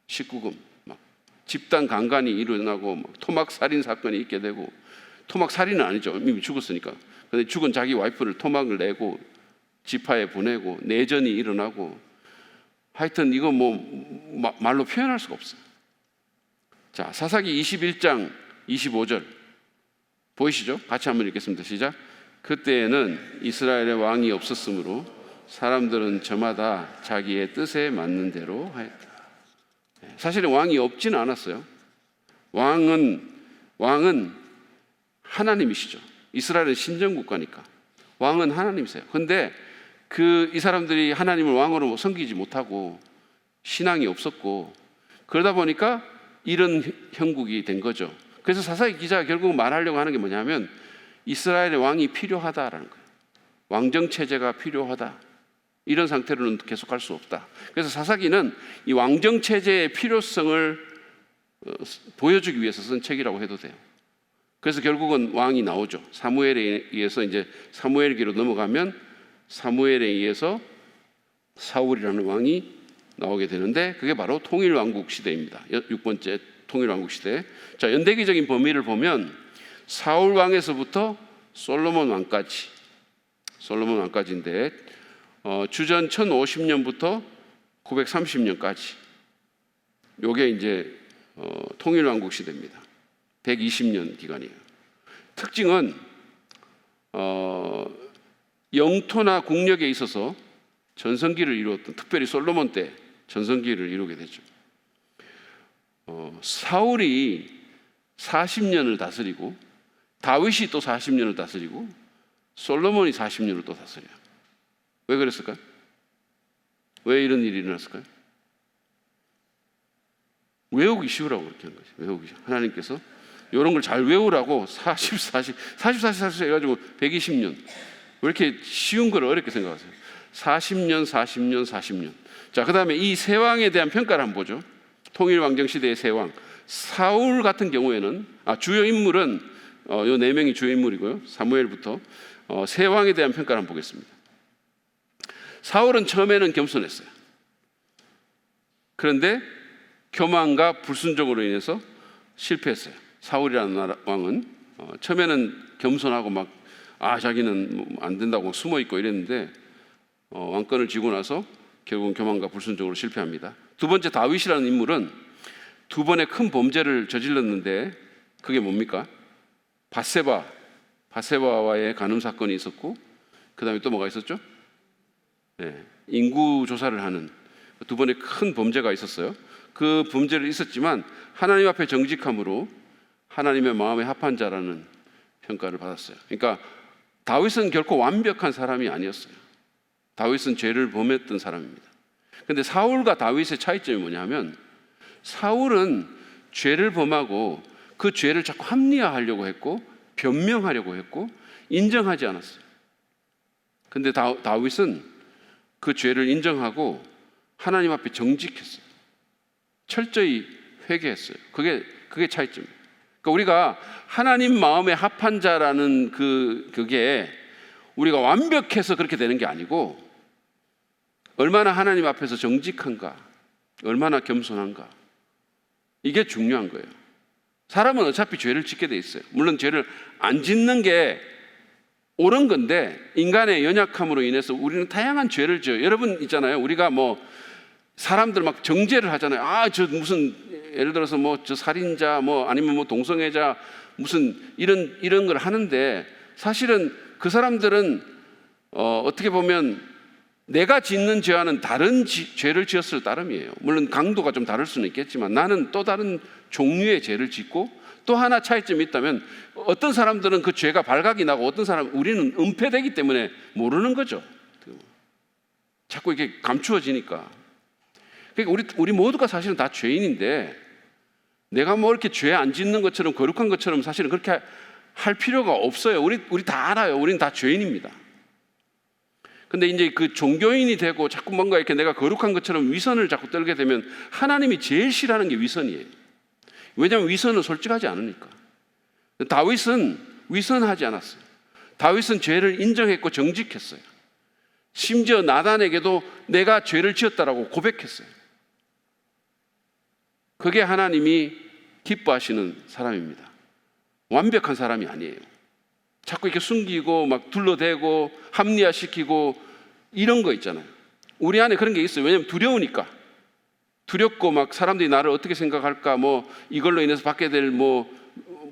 19금. 막 집단 강간이 일어나고 막 토막살인 사건이 있게 되고, 토막살인은 아니죠. 이미 죽었으니까. 근데 죽은 자기 와이프를 토막을 내고 지파에 보내고 내전이 일어나고, 하여튼 이거 뭐 말로 표현할 수가 없어요. 자, 사사기 21장 25절 보이시죠? 같이 한번 읽겠습니다. 시작. 그때에는 이스라엘의 왕이 없었으므로 사람들은 저마다 자기의 뜻에 맞는 대로 하였다. 사실은 왕이 없지는 않았어요. 왕은 하나님이시죠. 이스라엘은 신정국가니까 왕은 하나님이세요. 그런데 이 사람들이 하나님을 왕으로 섬기지 못하고 신앙이 없었고, 그러다 보니까 이런 형국이 된 거죠. 그래서 사사기 기자가 결국 말하려고 하는 게 뭐냐면 이스라엘의 왕이 필요하다라는 거예요. 왕정 체제가 필요하다. 이런 상태로는 계속할 수 없다. 그래서 사사기는 이 왕정 체제의 필요성을 보여주기 위해서 쓴 책이라고 해도 돼요. 그래서 결국은 왕이 나오죠. 사무엘에 의해서 이제 사무엘기로 넘어가면 사무엘에 의해서 사울이라는 왕이 나오게 되는데, 그게 바로 통일왕국 시대입니다. 6번째 통일왕국 시대. 자, 연대기적인 범위를 보면 사울 왕에서부터 솔로몬 왕까지인데, 주전 1050년부터 930년까지 요게 이제 통일왕국 시대입니다. 120년 기간이에요. 특징은 영토나 국력에 있어서 전성기를 이루었던, 특별히 솔로몬 때 전성기를 이루게 되죠. 사울이 40년을 다스리고 다윗이 또 40년을 다스리고 솔로몬이 40년을 또 다스려요. 왜 그랬을까요? 왜 이런 일이 일어났을까요? 외우기 쉬우라고 그렇게 한 거죠. 외우기 쉬워. 하나님께서 이런 걸 잘 외우라고 40 해가지고 120년. 왜 이렇게 쉬운 걸 어렵게 생각하세요? 40년. 자, 그 다음에 이 세 왕에 대한 평가를 한번 보죠. 통일왕정 시대의 세 왕. 사울 같은 경우에는 주요 인물은 요 네 명이 주요 인물이고요. 사무엘부터 세 왕에 대한 평가를 한번 보겠습니다. 사울은 처음에는 겸손했어요. 그런데 교만과 불순종으로 인해서 실패했어요. 사울이라는 왕은 처음에는 겸손하고 막 자기는 안 된다고 숨어 있고 이랬는데 왕권을 쥐고 나서 결국은 교만과 불순종으로 실패합니다. 두 번째 다윗이라는 인물은 두 번의 큰 범죄를 저질렀는데, 그게 뭡니까? 바세바와의 간음 사건이 있었고, 그 다음에 또 뭐가 있었죠? 네, 인구 조사를 하는 두 번의 큰 범죄가 있었어요. 그 범죄를 있었지만 하나님 앞에 정직함으로 하나님의 마음에 합한 자라는 평가를 받았어요. 그러니까 다윗은 결코 완벽한 사람이 아니었어요. 다윗은 죄를 범했던 사람입니다. 그런데 사울과 다윗의 차이점이 뭐냐면, 사울은 죄를 범하고 그 죄를 자꾸 합리화하려고 했고 변명하려고 했고 인정하지 않았어요. 그런데 다윗은 그 죄를 인정하고 하나님 앞에 정직했어요. 철저히 회개했어요. 그게 차이점이에요. 그러니까 우리가 하나님 마음에 합한 자라는 그게 우리가 완벽해서 그렇게 되는 게 아니고, 얼마나 하나님 앞에서 정직한가, 얼마나 겸손한가, 이게 중요한 거예요. 사람은 어차피 죄를 짓게 돼 있어요. 물론 죄를 안 짓는 게 옳은 건데 인간의 연약함으로 인해서 우리는 다양한 죄를 지어요. 여러분 있잖아요. 우리가 뭐 사람들 막 정죄를 하잖아요. 저 무슨 예를 들어서 뭐 저 살인자 뭐 아니면 뭐 동성애자 무슨 이런 걸 하는데 사실은 그 사람들은 어떻게 보면 내가 짓는 죄와는 다른 죄를 지었을 따름이에요. 물론 강도가 좀 다를 수는 있겠지만 나는 또 다른 종류의 죄를 짓고 또 하나 차이점이 있다면 어떤 사람들은 그 죄가 발각이 나고 어떤 사람은 우리는 은폐되기 때문에 모르는 거죠. 자꾸 이렇게 감추어지니까. 그러니까 우리 모두가 사실은 다 죄인인데 내가 뭐 이렇게 죄 안 짓는 것처럼 거룩한 것처럼 사실은 그렇게 할 필요가 없어요. 우리 다 알아요. 우리는 다 죄인입니다. 근데 이제 그 종교인이 되고 자꾸 뭔가 이렇게 내가 거룩한 것처럼 위선을 자꾸 떨게 되면 하나님이 제일 싫어하는 게 위선이에요. 왜냐하면 위선은 솔직하지 않으니까. 다윗은 위선하지 않았어요. 다윗은 죄를 인정했고 정직했어요. 심지어 나단에게도 내가 죄를 지었다라고 고백했어요. 그게 하나님이 기뻐하시는 사람입니다. 완벽한 사람이 아니에요. 자꾸 이렇게 숨기고 막 둘러대고 합리화시키고 이런 거 있잖아요. 우리 안에 그런 게 있어요. 왜냐하면 두려우니까. 두렵고 막 사람들이 나를 어떻게 생각할까, 뭐 이걸로 인해서 받게 될 뭐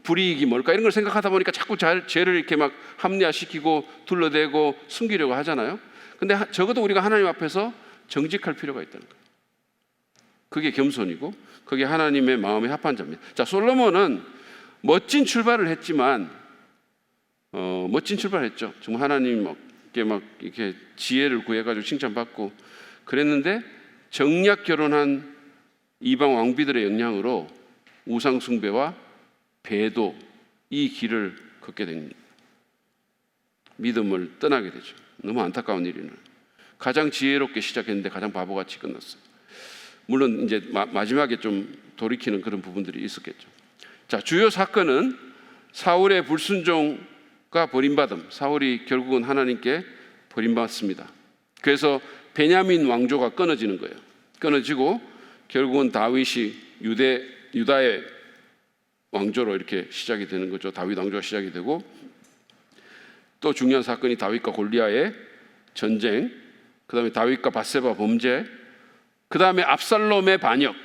불이익이 뭘까 이런 걸 생각하다 보니까 자꾸 죄를 이렇게 막 합리화시키고 둘러대고 숨기려고 하잖아요. 근데 적어도 우리가 하나님 앞에서 정직할 필요가 있다는 거예요. 그게 겸손이고 그게 하나님의 마음에 합한 자입니다. 자, 솔로몬은 멋진 출발을 했지만 멋진 출발했죠. 정말 하나님께 막 이렇게 지혜를 구해가지고 칭찬받고 그랬는데 정략 결혼한 이방 왕비들의 영향으로 우상 숭배와 배도 이 길을 걷게 됩니다. 믿음을 떠나게 되죠. 너무 안타까운 일이네요. 가장 지혜롭게 시작했는데 가장 바보같이 끝났어요. 물론 이제 마지막에 좀 돌이키는 그런 부분들이 있었겠죠. 자, 주요 사건은 사울의 불순종과 버림받음. 사울이 결국은 하나님께 버림받습니다. 그래서 베냐민 왕조가 끊어지는 거예요. 끊어지고 결국은 다윗이 유다의 왕조로 이렇게 시작이 되는 거죠. 다윗 왕조가 시작이 되고 또 중요한 사건이 다윗과 골리앗의 전쟁, 그 다음에 다윗과 밧세바 범죄, 그 다음에 압살롬의 반역,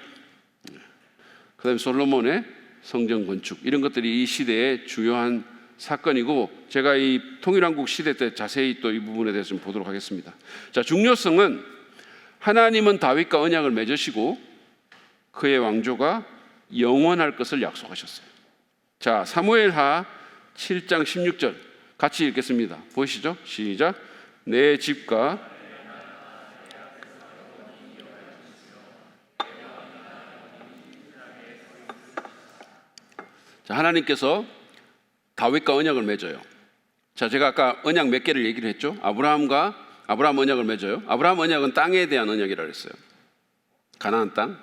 그 다음에 솔로몬의 성전 건축, 이런 것들이 이 시대의 주요한 사건이고 제가 이 통일왕국 시대 때 자세히 또 이 부분에 대해서 좀 보도록 하겠습니다. 자, 중요성은 하나님은 다윗과 언약을 맺으시고 그의 왕조가 영원할 것을 약속하셨어요. 자, 사무엘하 7장 16절 같이 읽겠습니다. 보시죠. 시작. 내 집과 자, 하나님께서 다윗과 언약을 맺어요. 자, 제가 아까 언약 몇 개를 얘기를 했죠. 아브라함 언약을 맺어요. 아브라함 언약은 땅에 대한 언약이라고 했어요. 가나안 땅.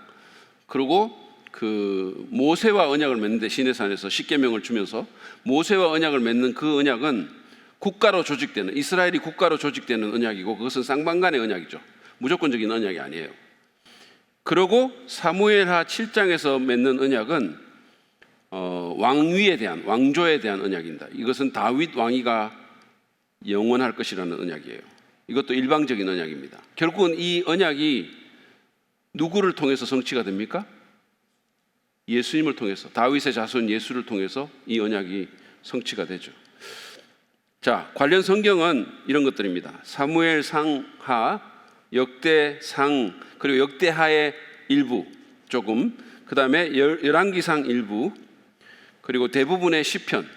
그리고 그 모세와 언약을 맺는데 시내산에서 십계명을 주면서 모세와 언약을 맺는 그 언약은 국가로 조직되는, 이스라엘이 국가로 조직되는 언약이고 그것은 쌍방간의 언약이죠. 무조건적인 언약이 아니에요. 그리고 사무엘하 7장에서 맺는 언약은 왕위에 대한, 왕조에 대한 언약입니다. 이것은 다윗 왕위가 영원할 것이라는 언약이에요. 이것도 일방적인 언약입니다. 결국은 이 언약이 누구를 통해서 성취가 됩니까? 예수님을 통해서, 다윗의 자손 예수를 통해서 이 언약이 성취가 되죠. 자, 관련 성경은 이런 것들입니다. 사무엘상하, 역대상, 그리고 역대하의 일부 조금, 그 다음에 열왕기상 일부, 그리고 대부분의 시편,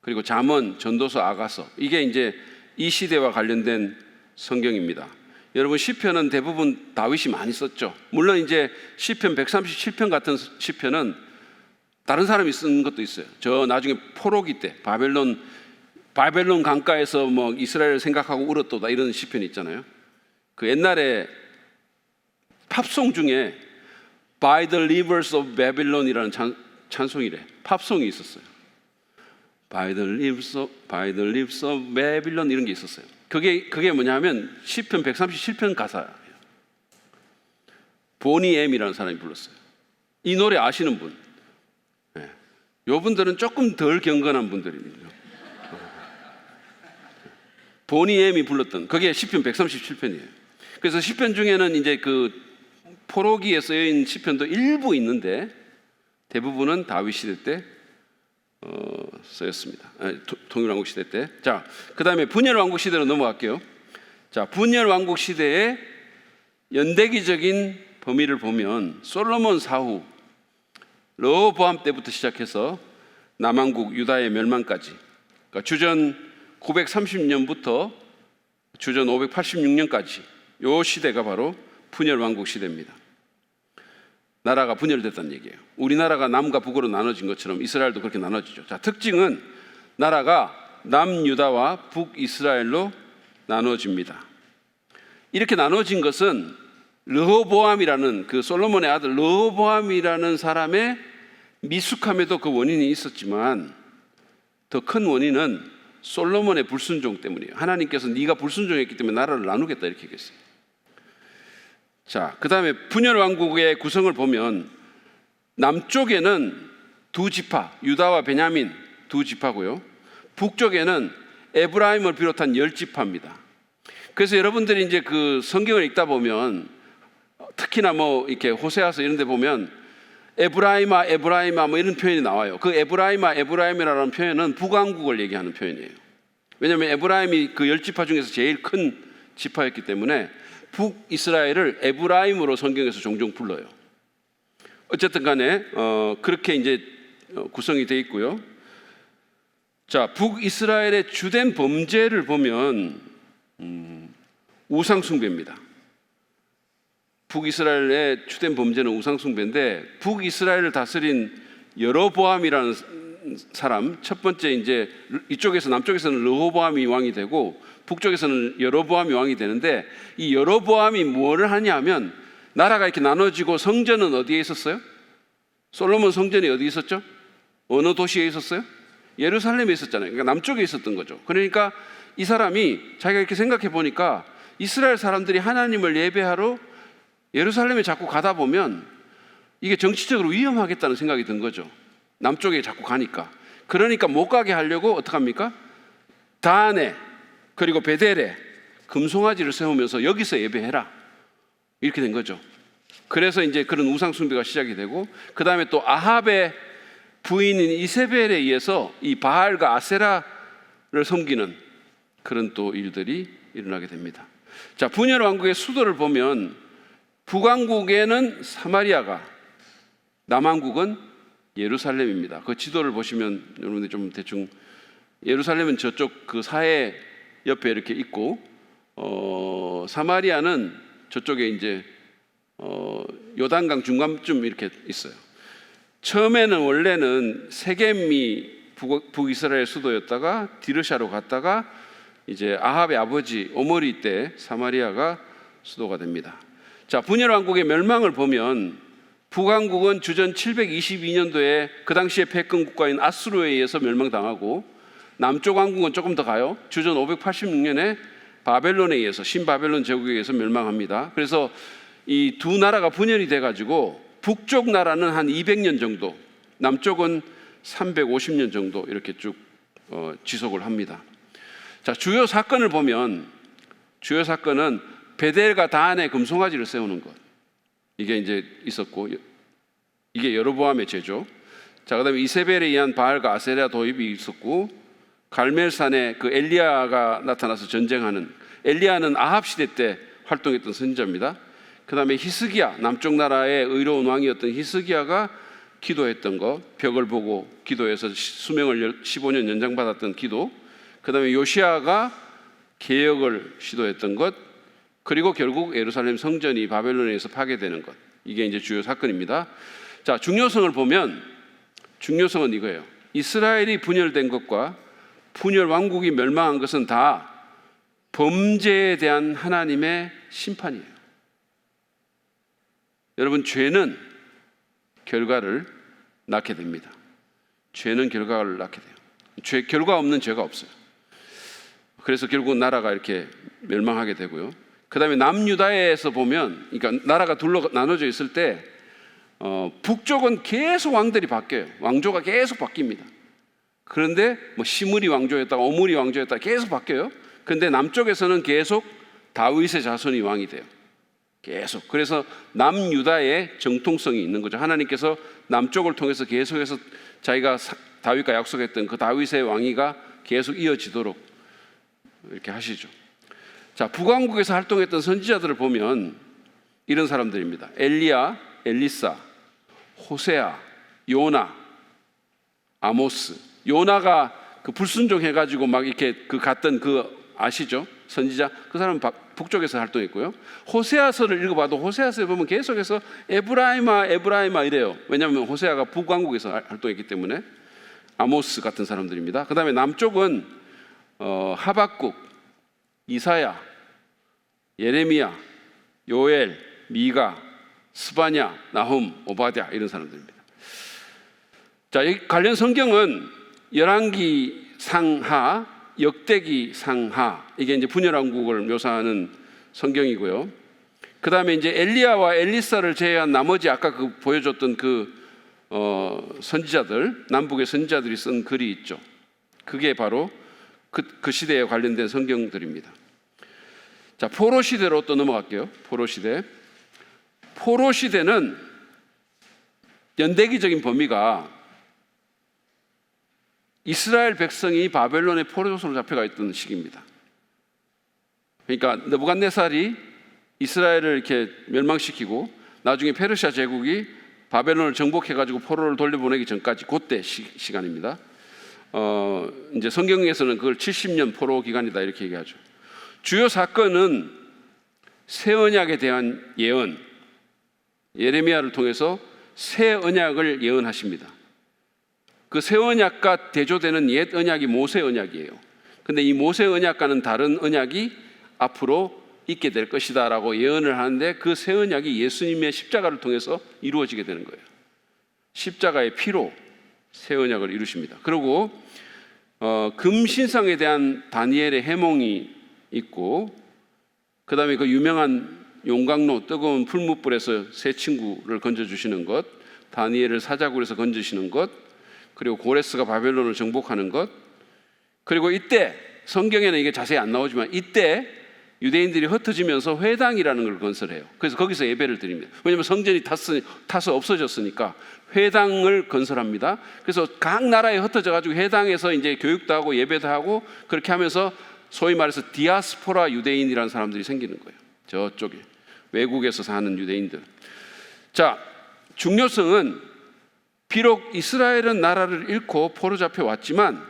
그리고 잠언, 전도서, 아가서, 이게 이제 이 시대와 관련된 성경입니다. 여러분, 시편은 대부분 다윗이 많이 썼죠. 물론 이제 시편 137편 같은 시편은 다른 사람이 쓴 것도 있어요. 저 나중에 포로기 때 바벨론 강가에서 뭐 이스라엘을 생각하고 울었도다 이런 시편이 있잖아요. 그 옛날에 팝송 중에 By the Rivers of Babylon이라는 찬송이래. 팝송이 있었어요. By the Rivers of Babylon 이런 게 있었어요. 그게 뭐냐면 시편 137편 가사예요. 보니 엠이라는 사람이 불렀어요. 이 노래 아시는 분? 네. 요분들은 조금 덜 경건한 분들입니다. 보니엠이 불렀던 그게 시편 137편이에요. 그래서 시편 중에는 이제 그 포로기에 쓰여있는 시편도 일부 있는데 대부분은 다윗 시대 때 쓰였습니다. 통일왕국 시대 때. 자, 그 다음에 분열왕국 시대로 넘어갈게요. 자, 분열왕국 시대의 연대기적인 범위를 보면 솔로몬 사후 르호보암 때부터 시작해서 남왕국 유다의 멸망까지, 그러니까 주전 930년부터 주전 586년까지 요 시대가 바로 분열왕국 시대입니다. 나라가 분열됐다는 얘기예요. 우리나라가 남과 북으로 나눠진 것처럼 이스라엘도 그렇게 나눠지죠. 자, 특징은 나라가 남유다와 북이스라엘로 나눠집니다. 이렇게 나눠진 것은 르호보암이라는 그 솔로몬의 아들 르호보암이라는 사람의 미숙함에도 그 원인이 있었지만 더 큰 원인은 솔로몬의 불순종 때문이에요. 하나님께서 네가 불순종했기 때문에 나라를 나누겠다 이렇게 얘기했어요. 자, 그 다음에 분열왕국의 구성을 보면 남쪽에는 두 지파, 유다와 베냐민 두 지파고요. 북쪽에는 에브라임을 비롯한 10지파입니다. 그래서 여러분들이 이제 그 성경을 읽다 보면 특히나 뭐 이렇게 호세아서 이런 데 보면 에브라임아 에브라임아 뭐 이런 표현이 나와요. 그 에브라임아 에브라임이라는 표현은 북왕국을 얘기하는 표현이에요. 왜냐하면 에브라임이 그 10지파 중에서 제일 큰 지파였기 때문에 북이스라엘을 에브라임으로 성경에서 종종 불러요. 어쨌든 간에 그렇게 이제 구성이 되어 있고요. 자, 북이스라엘의 주된 범죄를 보면 우상숭배입니다. 북이스라엘의 주된 범죄는 우상숭배인데 북이스라엘을 다스린 여로보암이라는 사람, 첫 번째 이제 이쪽에서 남쪽에서는 르호보암이 왕이 되고 북쪽에서는 여로보암이 왕이 되는데 이 여로보암이 뭐를 하냐면 나라가 이렇게 나눠지고 성전은 어디에 있었어요? 솔로몬 성전이 어디 있었죠? 어느 도시에 있었어요? 예루살렘에 있었잖아요. 그러니까 남쪽에 있었던 거죠. 그러니까 이 사람이 자기가 이렇게 생각해 보니까 이스라엘 사람들이 하나님을 예배하러 예루살렘에 자꾸 가다 보면 이게 정치적으로 위험하겠다는 생각이 든 거죠. 남쪽에 자꾸 가니까. 그러니까 못 가게 하려고 어떡합니까? 다안에 그리고 베델에 금송아지를 세우면서 여기서 예배해라 이렇게 된 거죠. 그래서 이제 그런 우상 숭배가 시작이 되고 그 다음에 또 아합의 부인인 이세벨에 의해서 이 바알과 아세라를 섬기는 그런 또 일들이 일어나게 됩니다. 자, 분열 왕국의 수도를 보면 북왕국에는 사마리아가, 남왕국은 예루살렘입니다. 그 지도를 보시면 여러분들 좀 대충 예루살렘은 저쪽 그 사해 옆에 이렇게 있고 사마리아는 저쪽에 이제 요단강 중간쯤 이렇게 있어요. 처음에는 원래는 세겜이 북이스라엘 수도였다가 디르샤로 갔다가 이제 아합의 아버지 오므리 때 사마리아가 수도가 됩니다. 자, 분열왕국의 멸망을 보면 북왕국은 주전 722년도에 그 당시에 패권 국가인 아수르에 의해서 멸망당하고 남쪽 왕국은 조금 더 가요. 주전 586년에 바벨론에 의해서 신바벨론 제국에 의해서 멸망합니다. 그래서 이 두 나라가 분열이 돼가지고 북쪽 나라는 한 200년 정도, 남쪽은 350년 정도 이렇게 쭉 지속을 합니다. 자, 주요 사건을 보면 주요 사건은 베델과 다안에 금송아지를 세우는 것, 이게 이제 있었고 이게 여로보암의 죄죠. 자, 그다음에 이세벨에 의한 바알과 아세라 도입이 있었고 갈멜산에 그 엘리야가 나타나서 전쟁하는, 엘리야는 아합 시대 때 활동했던 선지자입니다. 그 다음에 히스기야, 남쪽 나라의 의로운 왕이었던 히스기야가 기도했던 것, 벽을 보고 기도해서 수명을 15년 연장받았던 기도, 그 다음에 요시야가 개혁을 시도했던 것, 그리고 결국 예루살렘 성전이 바벨론에 의해서 파괴되는 것, 이게 이제 주요 사건입니다. 자, 중요성을 보면 중요성은 이거예요. 이스라엘이 분열된 것과 분열 왕국이 멸망한 것은 다 범죄에 대한 하나님의 심판이에요. 여러분, 죄는 결과를 낳게 됩니다. 죄는 결과를 낳게 돼요. 결과 없는 죄가 없어요. 그래서 결국 나라가 이렇게 멸망하게 되고요. 그 다음에 남유다에서 보면, 그러니까 나라가 둘로 나눠져 있을 때 북쪽은 계속 왕들이 바뀌어요. 왕조가 계속 바뀝니다. 그런데 뭐 시므리 왕조였다가 오므리 왕조였다가 계속 바뀌어요. 그런데 남쪽에서는 계속 다윗의 자손이 왕이 돼요. 계속. 그래서 남유다의 정통성이 있는 거죠. 하나님께서 남쪽을 통해서 계속해서 자기가 다윗과 약속했던 그 다윗의 왕위가 계속 이어지도록 이렇게 하시죠. 자, 북왕국에서 활동했던 선지자들을 보면 이런 사람들입니다. 엘리야, 엘리사, 호세아, 요나, 아모스. 요나가 그 불순종해가지고 막 이렇게 그 갔던 그 아시죠? 선지자. 그 사람은 북쪽에서 활동했고요. 호세아서를 읽어봐도 호세아서에 보면 계속해서 에브라임아, 에브라임아 이래요. 왜냐하면 호세아가 북왕국에서 활동했기 때문에. 아모스 같은 사람들입니다. 그 다음에 남쪽은 하박국, 이사야, 예레미야, 요엘, 미가, 스바냐, 나훔, 오바댜 이런 사람들입니다. 자, 이 관련 성경은 열왕기 상하, 역대기 상하, 이게 이제 분열왕국을 묘사하는 성경이고요. 그 다음에 이제 엘리야와 엘리사를 제외한 나머지 아까 그 보여줬던 그 선지자들, 남북의 선지자들이 쓴 글이 있죠. 그게 바로 그 시대에 관련된 성경들입니다. 자, 포로 시대로 또 넘어갈게요. 포로 시대. 포로 시대는 연대기적인 범위가 이스라엘 백성이 바벨론의 포로조선으로 잡혀가 있던 시기입니다. 그러니까 느부갓네살이 이스라엘을 이렇게 멸망시키고 나중에 페르시아 제국이 바벨론을 정복해가지고 포로를 돌려보내기 전까지 그때 시간입니다. 이제 성경에서는 그걸 70년 포로 기간이다 이렇게 얘기하죠. 주요 사건은 새 언약에 대한 예언, 예레미야를 통해서 새 언약을 예언하십니다. 그 새 언약과 대조되는 옛 언약이 모세 언약이에요. 근데 이 모세 언약과는 다른 언약이 앞으로 있게 될 것이다라고 예언을 하는데 그 새 언약이 예수님의 십자가를 통해서 이루어지게 되는 거예요. 십자가의 피로 새 언약을 이루십니다. 그리고 금신상에 대한 다니엘의 해몽이 있고, 그 다음에 그 유명한 용광로 뜨거운 풀무불에서 새 친구를 건져주시는 것, 다니엘을 사자굴에서 건지시는 것, 그리고 고레스가 바벨론을 정복하는 것, 그리고 이때 성경에는 이게 자세히 안 나오지만 이때 유대인들이 흩어지면서 회당이라는 걸 건설해요. 그래서 거기서 예배를 드립니다. 왜냐하면 성전이 타서 없어졌으니까 회당을 건설합니다. 그래서 각 나라에 흩어져가지고 회당에서 이제 교육도 하고 예배도 하고 그렇게 하면서 소위 말해서 디아스포라 유대인이라는 사람들이 생기는 거예요. 저쪽에 외국에서 사는 유대인들. 자, 중요성은 비록 이스라엘은 나라를 잃고 포로 잡혀 왔지만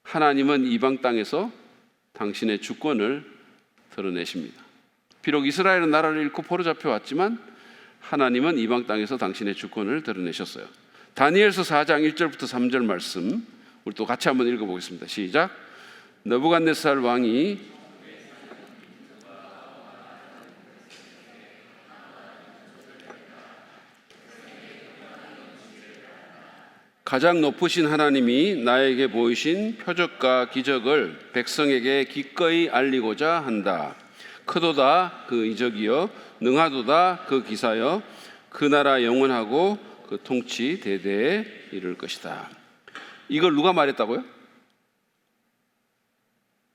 하나님은 이방 땅에서 당신의 주권을 드러내십니다. 비록 이스라엘은 나라를 잃고 포로 잡혀 왔지만 하나님은 이방 땅에서 당신의 주권을 드러내셨어요. 다니엘서 4장 1절부터 3절 말씀 우리 또 같이 한번 읽어보겠습니다. 시작. 느부갓네살 왕이 가장 높으신 하나님이 나에게 보이신 표적과 기적을 백성에게 기꺼이 알리고자 한다. 크도다 그 이적이여, 능하도다 그 기사여, 그 나라 영원하고 그 통치 대대에 이를 것이다. 이걸 누가 말했다고요?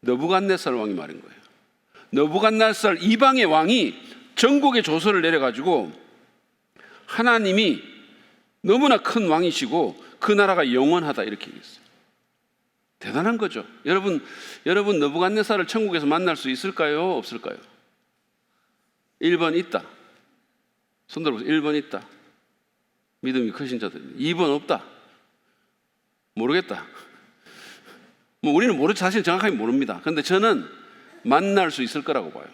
느부갓네살 왕이 말한 거예요. 느부갓네살 이방의 왕이 전국에 조서를 내려가지고 하나님이 너무나 큰 왕이시고 그 나라가 영원하다 이렇게 얘기했어요. 대단한 거죠. 여러분 느부갓네살을 천국에서 만날 수 있을까요? 없을까요? 1번 있다. 손 들어보세요. 1번 있다. 믿음이 크신 자들. 2번 없다. 모르겠다. 뭐 우리는 사실 정확하게 모릅니다. 그런데 저는 만날 수 있을 거라고 봐요.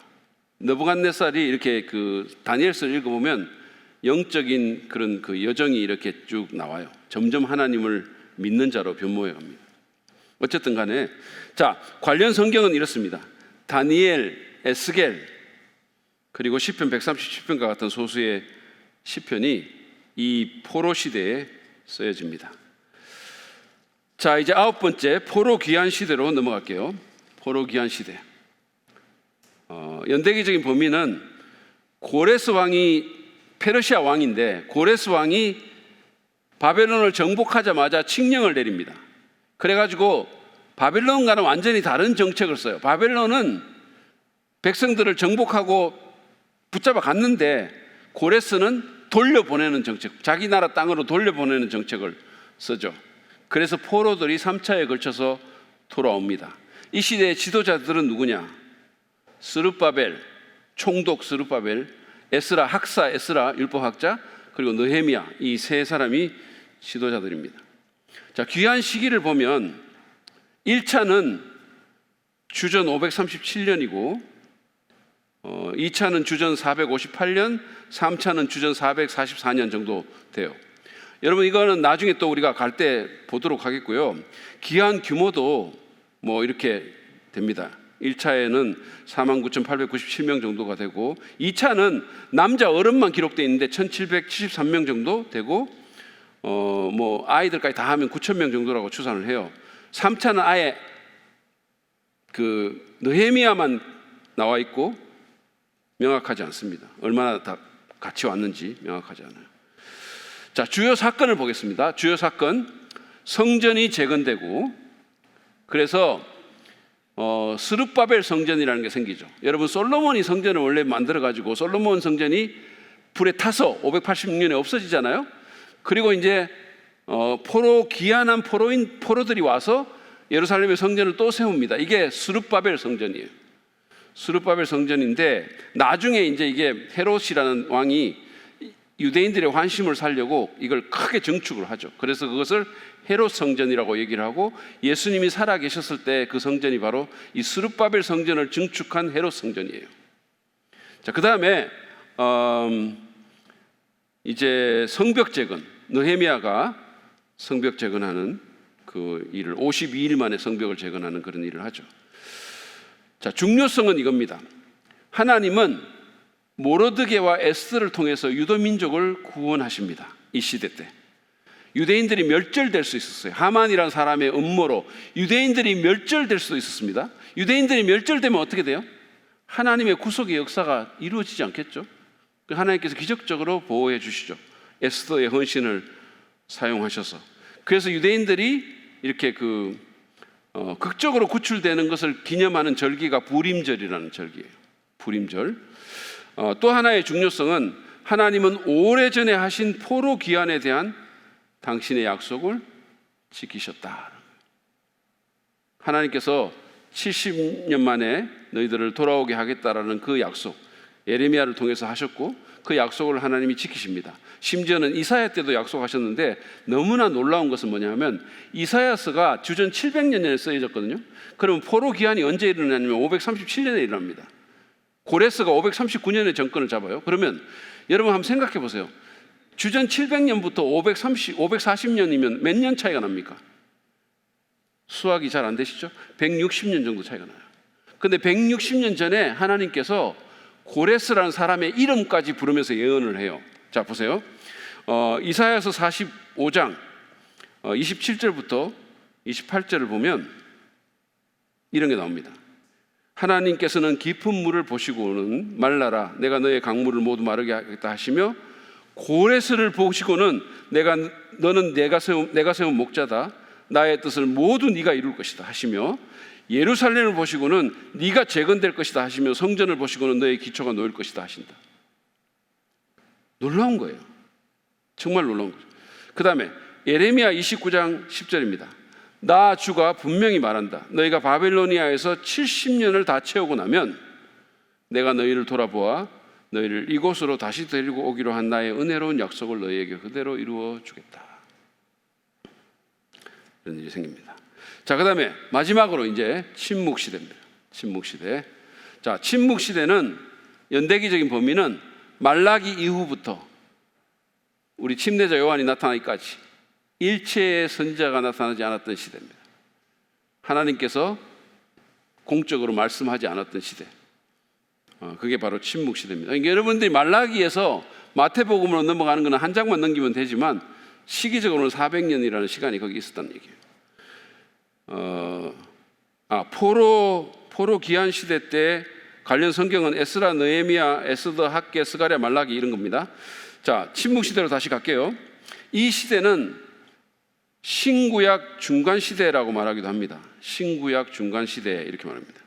느부갓네살이 이렇게 그 다니엘서를 읽어보면 영적인 그런 그 여정이 이렇게 쭉 나와요. 점점 하나님을 믿는 자로 변모해 갑니다. 어쨌든 간에 자, 관련 성경은 이렇습니다. 다니엘, 에스겔 그리고 시편 137편과 같은 소수의 시편이 이 포로 시대에 쓰여집니다. 자, 이제 9번째 포로 귀환 시대로 넘어갈게요. 포로 귀환 시대. 연대기적인 범위는 고레스 왕이 페르시아 왕인데 고레스 왕이 바벨론을 정복하자마자 칙령을 내립니다. 그래가지고 바벨론과는 완전히 다른 정책을 써요. 바벨론은 백성들을 정복하고 붙잡아 갔는데 고레스는 돌려보내는 정책, 자기 나라 땅으로 돌려보내는 정책을 쓰죠. 그래서 포로들이 3차에 걸쳐서 돌아옵니다. 이 시대의 지도자들은 누구냐? 스룹바벨, 총독 스룹바벨, 에스라 학사, 에스라 율법학자, 그리고 느헤미야, 이 세 사람이 지도자들입니다. 자, 귀한 시기를 보면 1차는 주전 537년이고 2차는 주전 458년, 3차는 주전 444년 정도 돼요. 여러분, 이거는 나중에 또 우리가 갈 때 보도록 하겠고요. 기한 규모도 뭐 이렇게 됩니다. 1차에는 49,897명 정도가 되고 2차는 남자 어른만 기록되어 있는데 1,773명 정도 되고 뭐 아이들까지 다 하면 9,000명 정도라고 추산을 해요. 3차는 아예 그 느헤미야만 나와 있고 명확하지 않습니다. 얼마나 다 같이 왔는지 명확하지 않아요. 자, 주요 사건을 보겠습니다. 주요 사건, 성전이 재건되고 그래서 스룹바벨 성전이라는 게 생기죠. 여러분, 솔로몬이 성전을 원래 만들어가지고 솔로몬 성전이 불에 타서 586년에 없어지잖아요. 그리고 이제 귀환한 포로들이 와서 예루살렘의 성전을 또 세웁니다. 이게 스룹바벨 성전이에요. 스룹바벨 성전인데 나중에 이제 이게 헤롯이라는 왕이 유대인들의 환심을 살려고 이걸 크게 증축을 하죠. 그래서 그것을 헤롯 성전이라고 얘기를 하고 예수님이 살아 계셨을 때 그 성전이 바로 이 스룹바벨 성전을 증축한 헤롯 성전이에요. 자, 그 다음에 이제 성벽 재건, 느헤미야가 성벽 재건하는 그 일을 52일 만에 성벽을 재건하는 그런 일을 하죠. 자, 중요성은 이겁니다. 하나님은 모르드게와 에스더를 통해서 유도 민족을 구원하십니다. 이 시대 때 유대인들이 멸절될 수 있었어요. 하만이라는 사람의 음모로 유대인들이 멸절될 수도 있었습니다. 유대인들이 멸절되면 어떻게 돼요? 하나님의 구속의 역사가 이루어지지 않겠죠? 하나님께서 기적적으로 보호해 주시죠. 에스더의 헌신을 사용하셔서. 그래서 유대인들이 이렇게 극적으로 구출되는 것을 기념하는 절기가 부림절이라는 절기예요. 부림절. 또 하나의 중요성은 하나님은 오래전에 하신 포로 귀환에 대한 당신의 약속을 지키셨다. 하나님께서 70년 만에 너희들을 돌아오게 하겠다라는 그 약속, 예레미야를 통해서 하셨고 그 약속을 하나님이 지키십니다. 심지어는 이사야 때도 약속하셨는데 너무나 놀라운 것은 뭐냐면 이사야서가 주전 700년에 쓰여졌거든요. 그러면 포로 귀환이 언제 일어나냐면 537년에 일어납니다. 고레스가 539년에 정권을 잡아요. 그러면 여러분 한번 생각해 보세요. 주전 700년부터 540년이면 몇 년 차이가 납니까? 수학이 잘 안 되시죠? 160년 정도 차이가 나요. 근데 160년 전에 하나님께서 고레스라는 사람의 이름까지 부르면서 예언을 해요. 자, 보세요. 이사야서 45장 27절부터 28절을 보면 이런 게 나옵니다. 하나님께서는 깊은 물을 보시고는 말라라 내가 너의 강물을 모두 마르게 하겠다 하시며 고레스를 보시고는 너는 내가 세운 목자다 나의 뜻을 모두 네가 이룰 것이다 하시며 예루살렘을 보시고는 네가 재건될 것이다 하시며 성전을 보시고는 너의 기초가 놓일 것이다 하신다. 놀라운 거예요. 정말 놀라운 거죠. 그 다음에 예레미야 29장 10절입니다. 나 주가 분명히 말한다. 너희가 바벨로니아에서 70년을 다 채우고 나면 내가 너희를 돌아보아 너희를 이곳으로 다시 데리고 오기로 한 나의 은혜로운 약속을 너희에게 그대로 이루어 주겠다. 이런 일이 생깁니다. 자, 그 다음에 마지막으로 이제 침묵시대입니다. 침묵시대. 자, 침묵시대는 연대기적인 범위는 말라기 이후부터 우리 침례자 요한이 나타나기까지 일체의 선지자가 나타나지 않았던 시대입니다. 하나님께서 공적으로 말씀하지 않았던 시대. 그게 바로 침묵시대입니다. 그러니까 여러분들이 말라기에서 마태복음으로 넘어가는 것은 한 장만 넘기면 되지만 시기적으로는 400년이라는 시간이 거기 있었다는 얘기예요. 포로 기한 시대 때 관련 성경은 에스라, 느헤미야, 에스더, 학개, 스가랴, 말라기 이런 겁니다. 자, 침묵 시대로 다시 갈게요. 이 시대는 신구약 중간 시대라고 말하기도 합니다. 신구약 중간 시대 이렇게 말합니다.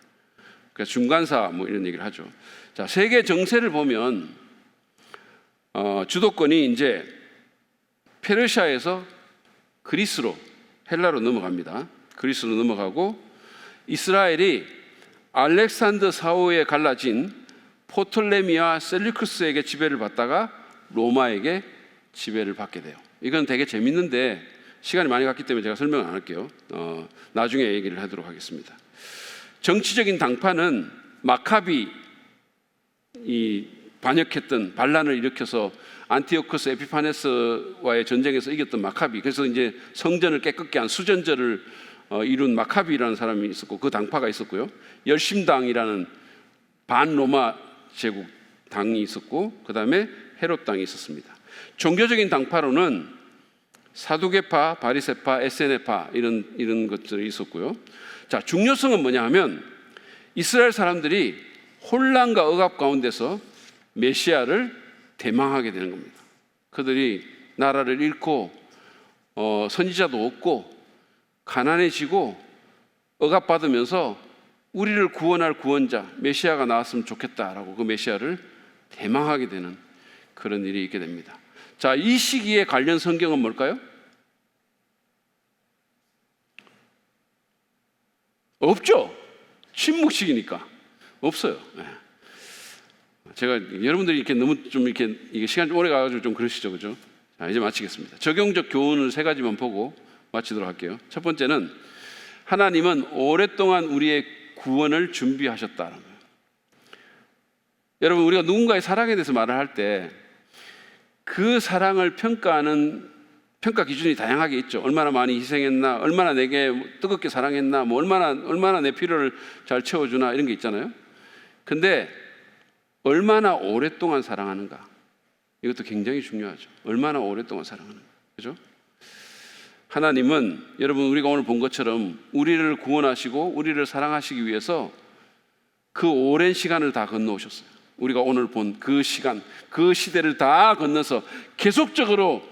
그러니까 중간사 뭐 이런 얘기를 하죠. 자, 세계 정세를 보면 주도권이 이제 페르시아에서 그리스로, 헬라로 넘어갑니다. 그리스로 넘어가고 이스라엘이 알렉산더 사후에 갈라진 포톨레미와 셀류크스에게 지배를 받다가 로마에게 지배를 받게 돼요. 이건 되게 재밌는데 시간이 많이 갔기 때문에 제가 설명 안 할게요. 나중에 얘기를 하도록 하겠습니다. 정치적인 당파는 마카비 이 반역했던 반란을 일으켜서 안티오코스 에피파네스와의 전쟁에서 이겼던 마카비, 그래서 이제 성전을 깨끗게 한 수전절을 이룬 마카비라는 사람이 있었고 그 당파가 있었고요. 열심당이라는 반로마 제국 당이 있었고 그 다음에 헤롯 당이 있었습니다. 종교적인 당파로는 사두개파, 바리새파, 에세네파 이런 것들이 있었고요. 자, 중요성은 뭐냐 하면 이스라엘 사람들이 혼란과 억압 가운데서 메시아를 대망하게 되는 겁니다. 그들이 나라를 잃고 선지자도 없고 가난해지고 억압받으면서 우리를 구원할 구원자 메시아가 나왔으면 좋겠다라고 그 메시아를 대망하게 되는 그런 일이 있게 됩니다. 자, 이 시기에 관련 성경은 뭘까요? 없죠. 침묵식이니까 없어요. 제가 여러분들이 이렇게 너무 좀 이렇게 이게 시간이 오래 가가지고 좀 그러시죠, 그죠? 자, 이제 마치겠습니다. 적용적 교훈을 세 가지만 보고 마치도록 할게요. 첫 번째는 하나님은 오랫동안 우리의 구원을 준비하셨다는 거예요. 여러분, 우리가 누군가의 사랑에 대해서 말을 할 때 그 사랑을 평가하는 평가 기준이 다양하게 있죠. 얼마나 많이 희생했나, 얼마나 내게 뜨겁게 사랑했나, 뭐 얼마나 내 필요를 잘 채워주나 이런 게 있잖아요. 근데 얼마나 오랫동안 사랑하는가, 이것도 굉장히 중요하죠. 얼마나 오랫동안 사랑하는가, 그죠? 하나님은 여러분 우리가 오늘 본 것처럼 우리를 구원하시고 우리를 사랑하시기 위해서 그 오랜 시간을 다 건너오셨어요. 우리가 오늘 본 그 시간, 그 시대를 다 건너서 계속적으로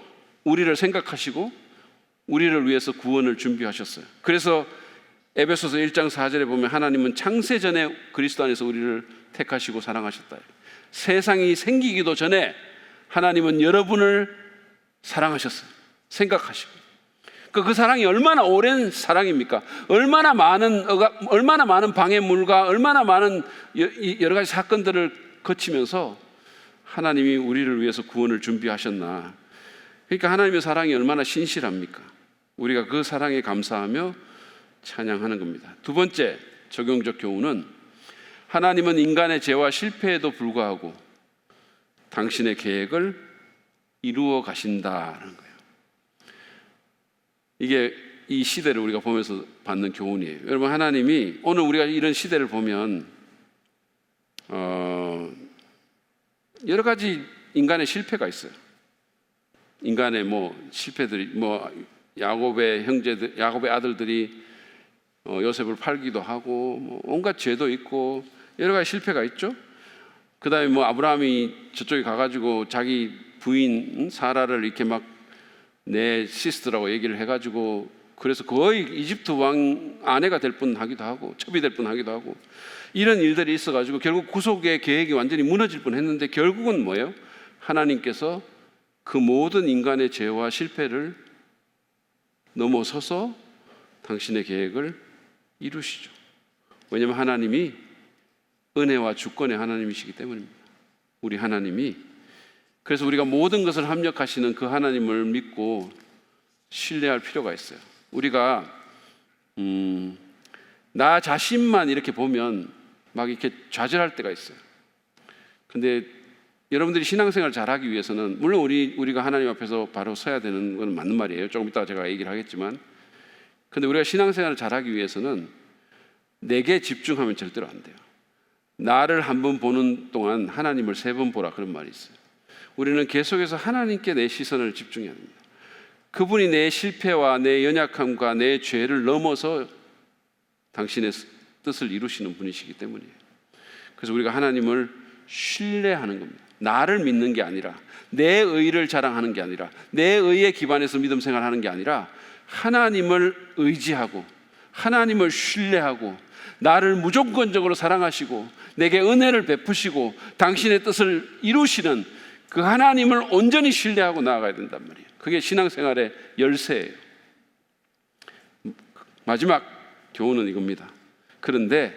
우리를 생각하시고 우리를 위해서 구원을 준비하셨어요. 그래서 에베소서 1장 4절에 보면 하나님은 창세전에 그리스도 안에서 우리를 택하시고 사랑하셨다. 세상이 생기기도 전에 하나님은 여러분을 사랑하셨어요. 생각하시고. 그 사랑이 얼마나 오랜 사랑입니까? 얼마나 많은 방해물과 얼마나 많은 여러 가지 사건들을 거치면서 하나님이 우리를 위해서 구원을 준비하셨나. 그러니까 하나님의 사랑이 얼마나 신실합니까? 우리가 그 사랑에 감사하며 찬양하는 겁니다. 두 번째 적용적 교훈은 하나님은 인간의 죄와 실패에도 불구하고 당신의 계획을 이루어 가신다는 거예요. 이게 이 시대를 우리가 보면서 받는 교훈이에요. 여러분, 하나님이 오늘 우리가 이런 시대를 보면 여러 가지 인간의 실패가 있어요. 인간의 실패들이 야곱의 형제들, 야곱의 아들들이 요셉을 팔기도 하고 온갖 죄도 있고 여러 가지 실패가 있죠. 그다음에 아브라함이 저쪽에 가가지고 자기 부인 사라를 이렇게 막 내 시스터라고 얘기를 해가지고 그래서 거의 이집트 왕 아내가 될 뻔하기도 하고 첩이 될 뻔하기도 하고 이런 일들이 있어가지고 결국 구속의 계획이 완전히 무너질 뻔했는데 결국은 뭐예요? 하나님께서 그 모든 인간의 죄와 실패를 넘어서서 당신의 계획을 이루시죠. 왜냐하면 하나님이 은혜와 주권의 하나님이시기 때문입니다. 우리 하나님이. 그래서 우리가 모든 것을 합력하시는 그 하나님을 믿고 신뢰할 필요가 있어요. 우리가 나 자신만 이렇게 보면 막 이렇게 좌절할 때가 있어요. 근데 여러분들이 신앙생활 잘하기 위해서는 물론 우리가 하나님 앞에서 바로 서야 되는 건 맞는 말이에요. 조금 이따가 제가 얘기를 하겠지만, 근데 우리가 신앙생활을 잘하기 위해서는 내게 집중하면 절대로 안 돼요. 나를 한 번 보는 동안 하나님을 3번 보라, 그런 말이 있어요. 우리는 계속해서 하나님께 내 시선을 집중해야 합니다. 그분이 내 실패와 내 연약함과 내 죄를 넘어서 당신의 뜻을 이루시는 분이시기 때문이에요. 그래서 우리가 하나님을 신뢰하는 겁니다. 나를 믿는 게 아니라, 내 의를 자랑하는 게 아니라, 내 의에 기반해서 믿음 생활하는 게 아니라 하나님을 의지하고 하나님을 신뢰하고 나를 무조건적으로 사랑하시고 내게 은혜를 베푸시고 당신의 뜻을 이루시는 그 하나님을 온전히 신뢰하고 나아가야 된단 말이에요. 그게 신앙생활의 열쇠예요. 마지막 교훈은 이겁니다. 그런데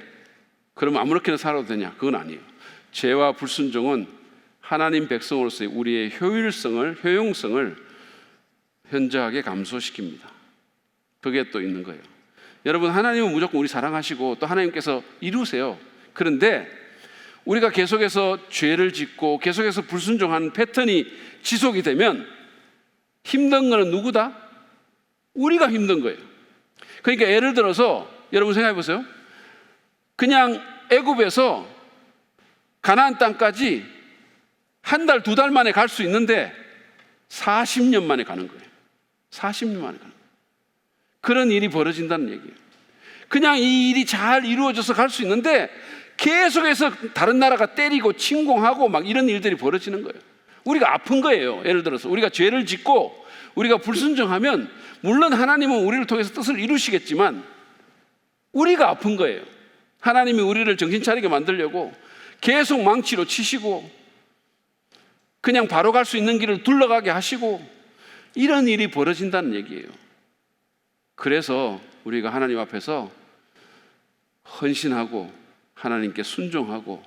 그럼 아무렇게나 살아도 되냐? 그건 아니에요. 죄와 불순종은 하나님 백성으로서의 우리의 효용성을 현저하게 감소시킵니다. 그게 또 있는 거예요. 여러분, 하나님은 무조건 우리 사랑하시고 또 하나님께서 이루세요. 그런데 우리가 계속해서 죄를 짓고 계속해서 불순종하는 패턴이 지속이 되면 힘든 거는 누구다? 우리가 힘든 거예요. 그러니까 예를 들어서 여러분 생각해 보세요. 그냥 애굽에서 가나안 땅까지 한 달, 두 달 만에 갈 수 있는데 40년 만에 가는 거예요. 40년 만에 가는 거예요. 그런 일이 벌어진다는 얘기예요. 그냥 이 일이 잘 이루어져서 갈 수 있는데 계속해서 다른 나라가 때리고 침공하고 막 이런 일들이 벌어지는 거예요. 우리가 아픈 거예요. 예를 들어서 우리가 죄를 짓고 우리가 불순종하면 물론 하나님은 우리를 통해서 뜻을 이루시겠지만 우리가 아픈 거예요. 하나님이 우리를 정신 차리게 만들려고 계속 망치로 치시고 그냥 바로 갈 수 있는 길을 둘러가게 하시고 이런 일이 벌어진다는 얘기예요. 그래서 우리가 하나님 앞에서 헌신하고 하나님께 순종하고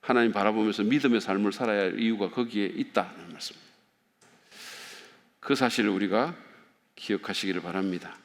하나님 바라보면서 믿음의 삶을 살아야 할 이유가 거기에 있다는 말씀입니다. 그 사실을 우리가 기억하시기를 바랍니다.